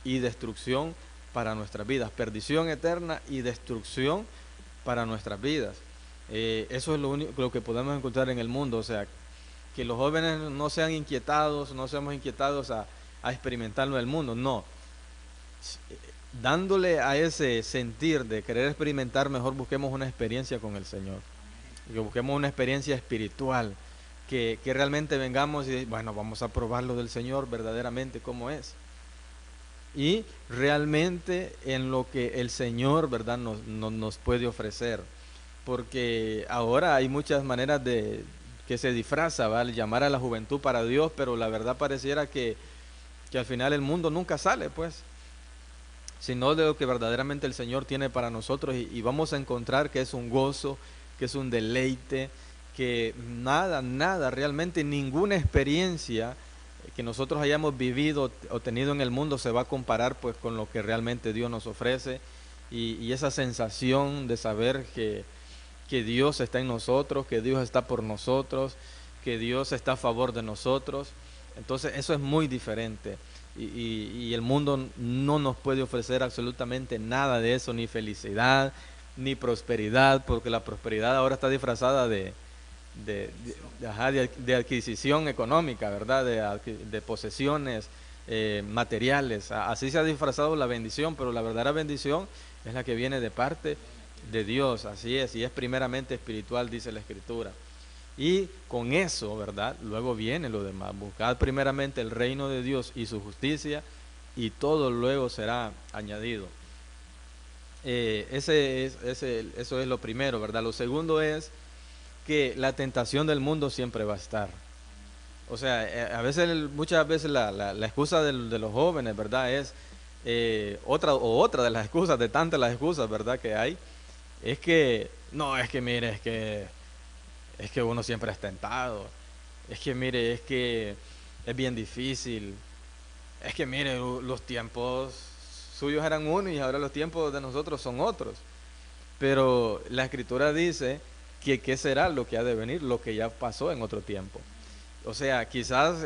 y destrucción para nuestras vidas, perdición eterna y destrucción para nuestras vidas. Eso es lo que podemos encontrar en el mundo, o sea, que los jóvenes no sean inquietados, no seamos inquietados a experimentarlo en el mundo, no. Dándole a ese sentir de querer experimentar, mejor busquemos una experiencia con el Señor, que busquemos una experiencia espiritual, que realmente vengamos y bueno, vamos a probar lo del Señor verdaderamente como es, y realmente en lo que el Señor, ¿verdad?, nos puede ofrecer, porque ahora hay muchas maneras que se disfraza, ¿vale?, llamar a la juventud para Dios, pero la verdad pareciera que al final el mundo nunca sale, pues, sino de lo que verdaderamente el Señor tiene para nosotros, y vamos a encontrar que es un gozo, que es un deleite, que nada, realmente ninguna experiencia que nosotros hayamos vivido o tenido en el mundo se va a comparar pues con lo que realmente Dios nos ofrece, y esa sensación de saber que Dios está en nosotros, que Dios está por nosotros, que Dios está a favor de nosotros. Entonces eso es muy diferente, y el mundo no nos puede ofrecer absolutamente nada de eso, ni felicidad, ni prosperidad, porque la prosperidad ahora está disfrazada de adquisición económica, ¿verdad?, de posesiones materiales. Así se ha disfrazado la bendición, pero la verdadera bendición es la que viene de parte de Dios, así es, y es primeramente espiritual, dice la Escritura. Y con eso, ¿verdad?, luego viene lo demás. Buscad primeramente el reino de Dios y su justicia, y todo luego será añadido. Eso es lo primero, ¿verdad? Lo segundo es que la tentación del mundo siempre va a estar. O sea, muchas veces la excusa de los jóvenes, ¿verdad?, es otra de las excusas, de tantas las excusas, ¿verdad?, que hay, es que, no, es que mire, es que uno siempre es tentado, es que mire, es que es bien difícil, es que mire, los tiempos suyos eran unos y ahora los tiempos de nosotros son otros. Pero la Escritura dice ¿qué será lo que ha de venir? Lo que ya pasó en otro tiempo. O sea, quizás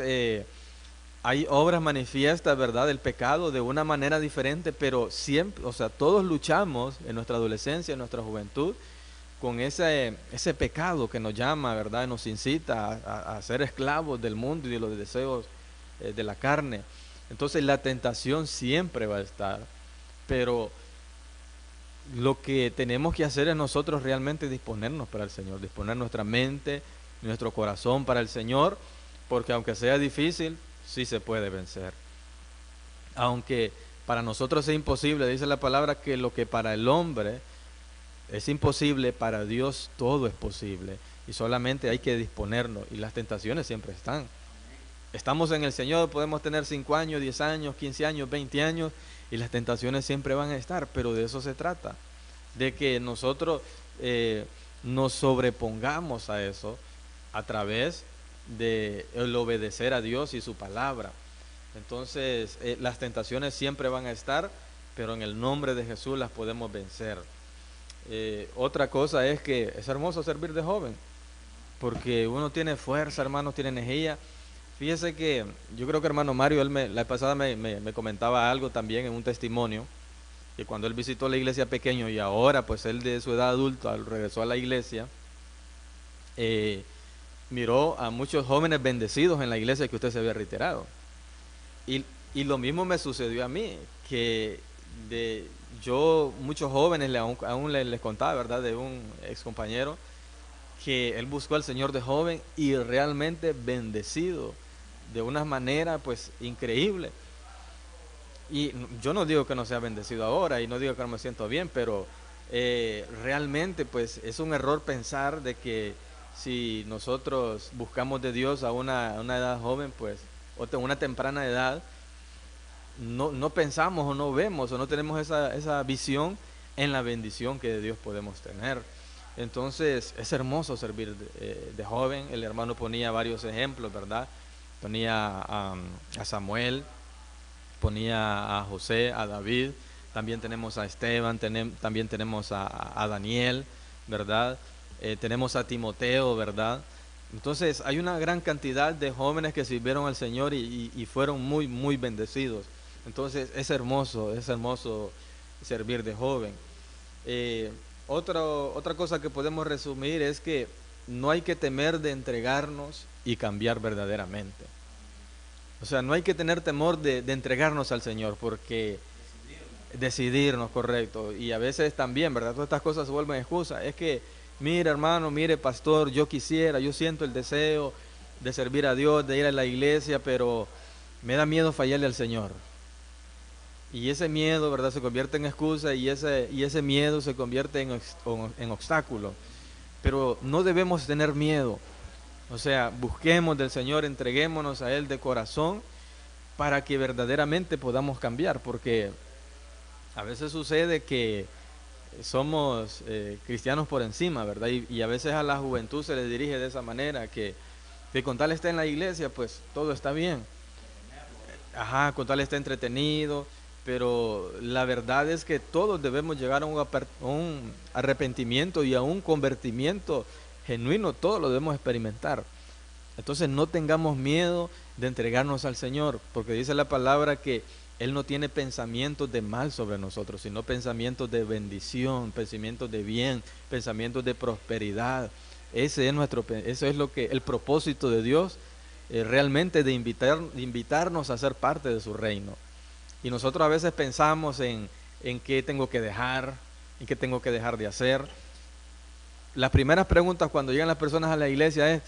hay obras manifiestas, ¿verdad?, del pecado de una manera diferente, pero siempre, o sea, todos luchamos en nuestra adolescencia, en nuestra juventud, con ese pecado que nos llama, ¿verdad?, nos incita a ser esclavos del mundo y de los deseos de la carne. Entonces la tentación siempre va a estar, pero lo que tenemos que hacer es nosotros realmente disponernos para el Señor, disponer nuestra mente, nuestro corazón para el Señor, porque aunque sea difícil, sí se puede vencer. Aunque para nosotros es imposible, dice la palabra que lo que para el hombre es imposible, para Dios todo es posible, y solamente hay que disponernos, y las tentaciones siempre están. Estamos en el Señor, podemos tener 5 años, 10 años, 15 años, 20 años, y las tentaciones siempre van a estar, pero de eso se trata, de que nosotros nos sobrepongamos a eso a través de el obedecer a Dios y su palabra. Entonces las tentaciones siempre van a estar, pero en el nombre de Jesús las podemos vencer. Otra cosa es que es hermoso servir de joven, porque uno tiene fuerza, hermano, tiene energía. Fíjese que yo creo que hermano Mario, la pasada me comentaba algo también en un testimonio, que cuando él visitó la iglesia pequeño y ahora pues él de su edad adulta regresó a la iglesia, miró a muchos jóvenes bendecidos en la iglesia que usted se había retirado. Y lo mismo me sucedió a mí, que yo muchos jóvenes aún les contaba, ¿verdad?, de un ex compañero, que él buscó al Señor de joven y realmente bendecido de una manera pues increíble. Y yo no digo que no sea bendecido ahora y no digo que no me siento bien, pero realmente pues es un error pensar de que si nosotros buscamos de Dios a una edad joven, pues, o a una temprana edad, no pensamos o no vemos o no tenemos esa visión en la bendición que de Dios podemos tener. Entonces es hermoso servir de joven. El hermano ponía varios ejemplos, ¿verdad? Ponía a Samuel, ponía a José, a David, también tenemos a Esteban, también tenemos a Daniel, ¿verdad? Tenemos a Timoteo, ¿verdad? Entonces hay una gran cantidad de jóvenes que sirvieron al Señor y fueron muy, muy bendecidos. Entonces es hermoso servir de joven. Otra cosa que podemos resumir es que no hay que temer de entregarnos y cambiar verdaderamente. O sea, no hay que tener temor de entregarnos al Señor, porque decidirnos, correcto. Y a veces también, ¿verdad?, todas estas cosas se vuelven excusas. Es que, mire hermano, mire pastor, yo siento el deseo de servir a Dios, de ir a la iglesia, pero me da miedo fallarle al Señor. Y ese miedo, ¿verdad?, se convierte en excusa y ese miedo se convierte en obstáculo. Pero no debemos tener miedo. O sea, busquemos del Señor, entreguémonos a Él de corazón para que verdaderamente podamos cambiar. Porque a veces sucede que somos cristianos por encima, ¿verdad? Y a veces a la juventud se le dirige de esa manera, que con tal esté en la iglesia, pues todo está bien. Ajá, con tal esté entretenido. Pero la verdad es que todos debemos llegar a un arrepentimiento y a un convertimiento genuino, todos lo debemos experimentar. Entonces no tengamos miedo de entregarnos al Señor, porque dice la palabra que Él no tiene pensamientos de mal sobre nosotros, sino pensamientos de bendición, pensamientos de bien, pensamientos de prosperidad. Eso es lo que el propósito de Dios realmente de invitarnos a ser parte de su reino. Y nosotros a veces pensamos en qué tengo que dejar, en qué tengo que dejar de hacer. Las primeras preguntas cuando llegan las personas a la iglesia es: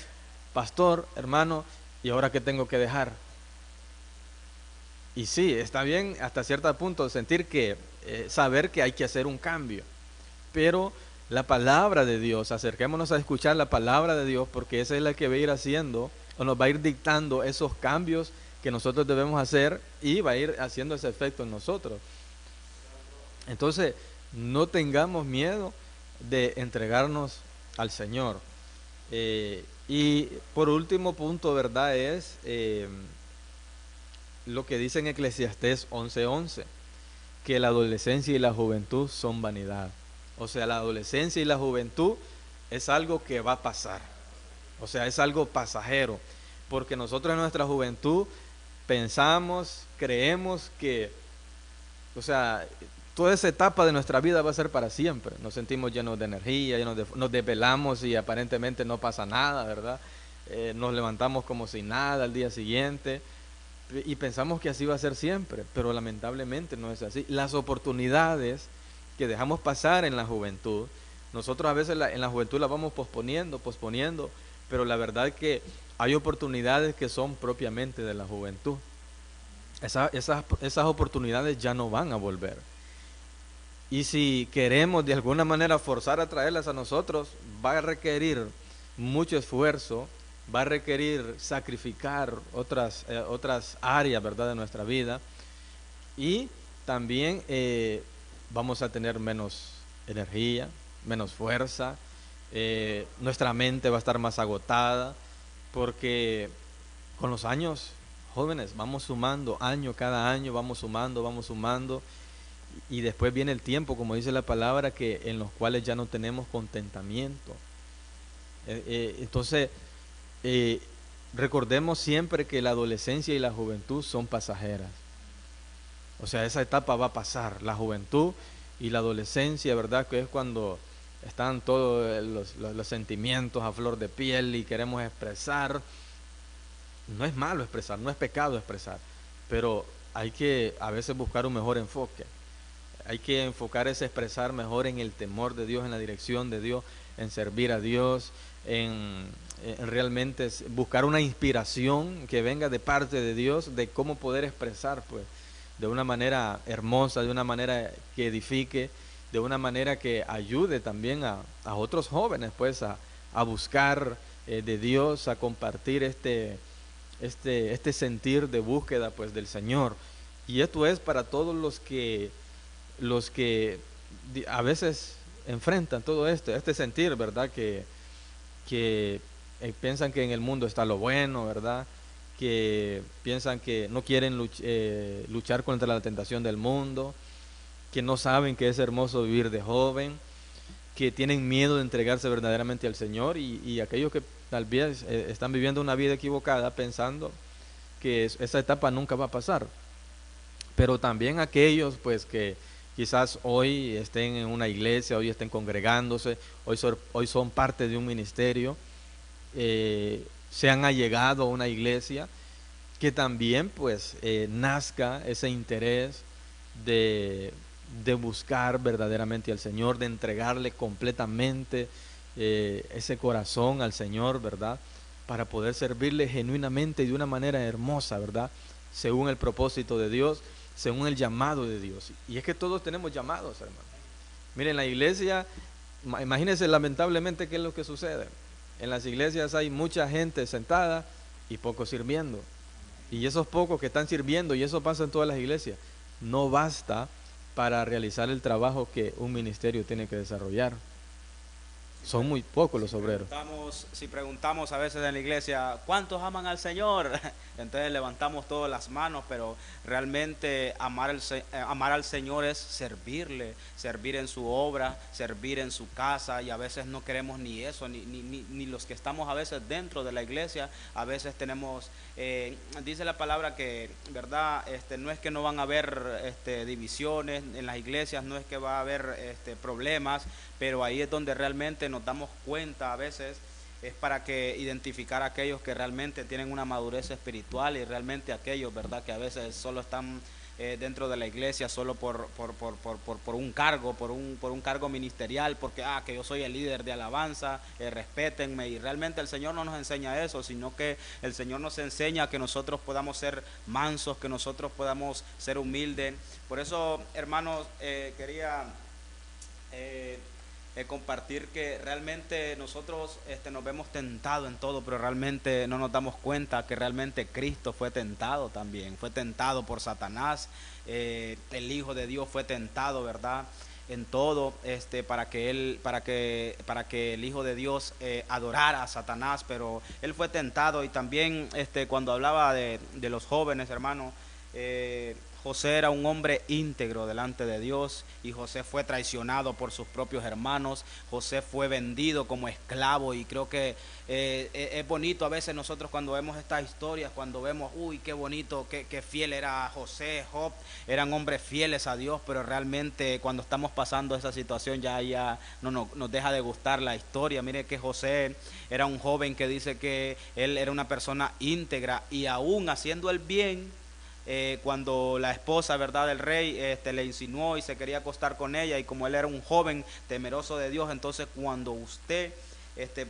pastor, hermano, ¿y ahora qué tengo que dejar? Y sí, está bien hasta cierto punto sentir saber que hay que hacer un cambio. Pero la palabra de Dios, acerquémonos a escuchar la palabra de Dios, porque esa es la que va a ir haciendo o nos va a ir dictando esos cambios que nosotros debemos hacer y va a ir haciendo ese efecto en nosotros. Entonces, no tengamos miedo de entregarnos al Señor. Y por último punto, ¿verdad?, es lo que dice en Eclesiastés 11:11, que la adolescencia y la juventud son vanidad. O sea, la adolescencia y la juventud es algo que va a pasar. O sea, es algo pasajero. Porque nosotros en nuestra juventud pensamos, creemos que, o sea, toda esa etapa de nuestra vida va a ser para siempre. Nos sentimos llenos de energía, nos desvelamos y aparentemente no pasa nada, ¿verdad? Nos levantamos como si nada al día siguiente y pensamos que así va a ser siempre, pero lamentablemente no es así. Las oportunidades que dejamos pasar en la juventud, nosotros a veces en la juventud las vamos posponiendo, pero la verdad es que hay oportunidades que son propiamente de la juventud. Esas oportunidades ya no van a volver. Y si queremos de alguna manera forzar a traerlas a nosotros, va a requerir mucho esfuerzo, va a requerir sacrificar otras áreas, ¿verdad?, de nuestra vida. Y también vamos a tener menos energía, menos fuerza, nuestra mente va a estar más agotada, porque con los años, jóvenes, vamos sumando, cada año vamos sumando, y después viene el tiempo, como dice la palabra, que en los cuales ya no tenemos contentamiento. Entonces, recordemos siempre que la adolescencia y la juventud son pasajeras. O sea, esa etapa va a pasar, la juventud y la adolescencia, ¿verdad?, que es cuando están todos los sentimientos a flor de piel y queremos expresar. No es malo expresar, no es pecado expresar, pero hay que a veces buscar un mejor enfoque. Hay que enfocar ese expresar mejor en el temor de Dios, en la dirección de Dios, en servir a Dios, en realmente buscar una inspiración que venga de parte de Dios de cómo poder expresar, pues, de una manera hermosa, de una manera que edifique, de una manera que ayude también a otros jóvenes, pues, a buscar de Dios, a compartir este sentir de búsqueda, pues, del Señor. Y esto es para todos los que a veces enfrentan todo este sentir, ¿verdad?, que piensan que en el mundo está lo bueno, ¿verdad?, que piensan que no quieren luchar contra la tentación del mundo, que no saben que es hermoso vivir de joven, que tienen miedo de entregarse verdaderamente al Señor, y aquellos que tal vez están viviendo una vida equivocada pensando que esa etapa nunca va a pasar. Pero también aquellos, pues, que quizás hoy estén en una iglesia, hoy estén congregándose, hoy son parte de un ministerio, se han allegado a una iglesia, que también, pues, nazca ese interés de buscar verdaderamente al Señor, de entregarle completamente ese corazón al Señor, ¿verdad?, para poder servirle genuinamente y de una manera hermosa, ¿verdad?, según el propósito de Dios, según el llamado de Dios. Y es que todos tenemos llamados, hermano. Miren, la iglesia, imagínense lamentablemente qué es lo que sucede. En las iglesias hay mucha gente sentada y pocos sirviendo. Y esos pocos que están sirviendo, y eso pasa en todas las iglesias, no basta para realizar el trabajo que un ministerio tiene que desarrollar. Son muy pocos los obreros. Si preguntamos a veces en la iglesia, ¿cuántos aman al Señor? Entonces levantamos todas las manos, pero realmente amar al Señor es servirle, servir en su obra, servir en su casa, y a veces no queremos ni eso, ni los que estamos a veces dentro de la iglesia. A veces tenemos, dice la palabra que, ¿verdad?, no es que no van a haber divisiones en las iglesias, no es que va a haber problemas, pero ahí es donde realmente nos damos cuenta a veces, es para que identificar a aquellos que realmente tienen una madurez espiritual, y realmente aquellos, ¿verdad?, que a veces solo están dentro de la iglesia solo por un cargo, por un cargo ministerial, porque que yo soy el líder de alabanza, respétenme. Y realmente el Señor no nos enseña eso, sino que el Señor nos enseña que nosotros podamos ser mansos, que nosotros podamos ser humildes. Por eso, hermanos, quería compartir que realmente nosotros nos vemos tentados en todo, pero realmente no nos damos cuenta que realmente Cristo fue tentado también, fue tentado por Satanás. El Hijo de Dios fue tentado, ¿verdad?, en todo, para que el Hijo de Dios adorara a Satanás, pero él fue tentado. Y también cuando hablaba de los jóvenes, hermano, José era un hombre íntegro delante de Dios, y José fue traicionado por sus propios hermanos. José fue vendido como esclavo, y creo que es bonito a veces nosotros cuando vemos estas historias, cuando vemos, uy, qué bonito, qué fiel era José, Job, eran hombres fieles a Dios, pero realmente cuando estamos pasando esa situación ya no nos deja de gustar la historia. Mire que José era un joven que dice que él era una persona íntegra, y aún haciendo el bien, cuando la esposa, ¿verdad?, del rey le insinuó y se quería acostar con ella, y como él era un joven temeroso de Dios, entonces cuando usted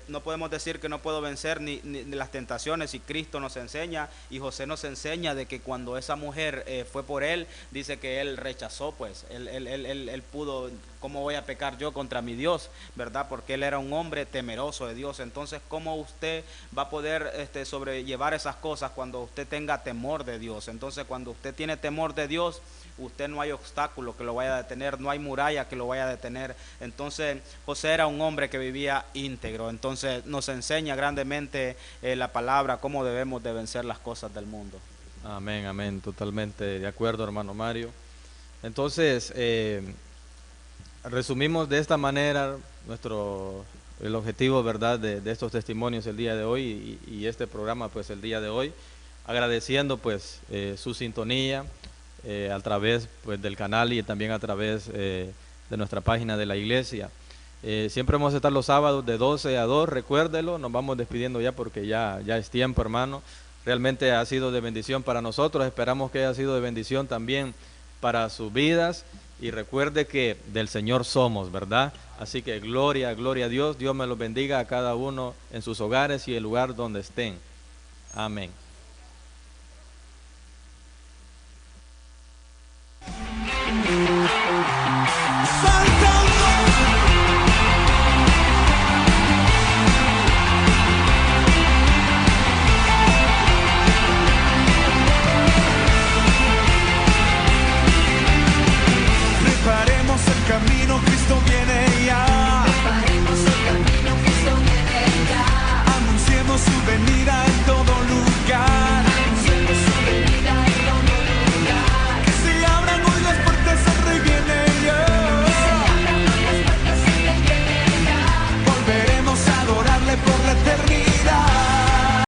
no podemos decir que no puedo vencer ni las tentaciones, y Cristo nos enseña, y José nos enseña de que cuando esa mujer fue por él, dice que él rechazó, pues él pudo, ¿cómo voy a pecar yo contra mi Dios?, ¿verdad? Porque él era un hombre temeroso de Dios. Entonces, ¿cómo usted va a poder sobrellevar esas cosas cuando usted tenga temor de Dios? Entonces, cuando usted tiene temor de Dios, usted no hay obstáculo que lo vaya a detener, no hay muralla que lo vaya a detener. Entonces, José era un hombre que vivía íntegro. Entonces, nos enseña grandemente la palabra cómo debemos de vencer las cosas del mundo. Amén, amén, totalmente de acuerdo, hermano Mario. Entonces, resumimos de esta manera el objetivo, ¿verdad?, de estos testimonios el día de hoy, y este programa, pues, el día de hoy, agradeciendo, pues, su sintonía a través, pues, del canal, y también a través de nuestra página de la iglesia. Siempre vamos a estar los sábados de 12 a 2, recuérdelo. Nos vamos despidiendo ya porque ya es tiempo, hermano. Realmente ha sido de bendición para nosotros, esperamos que haya sido de bendición también para sus vidas, y recuerde que del Señor somos, ¿verdad? Así que gloria a Dios. Dios me los bendiga a cada uno en sus hogares y el lugar donde estén. Amén.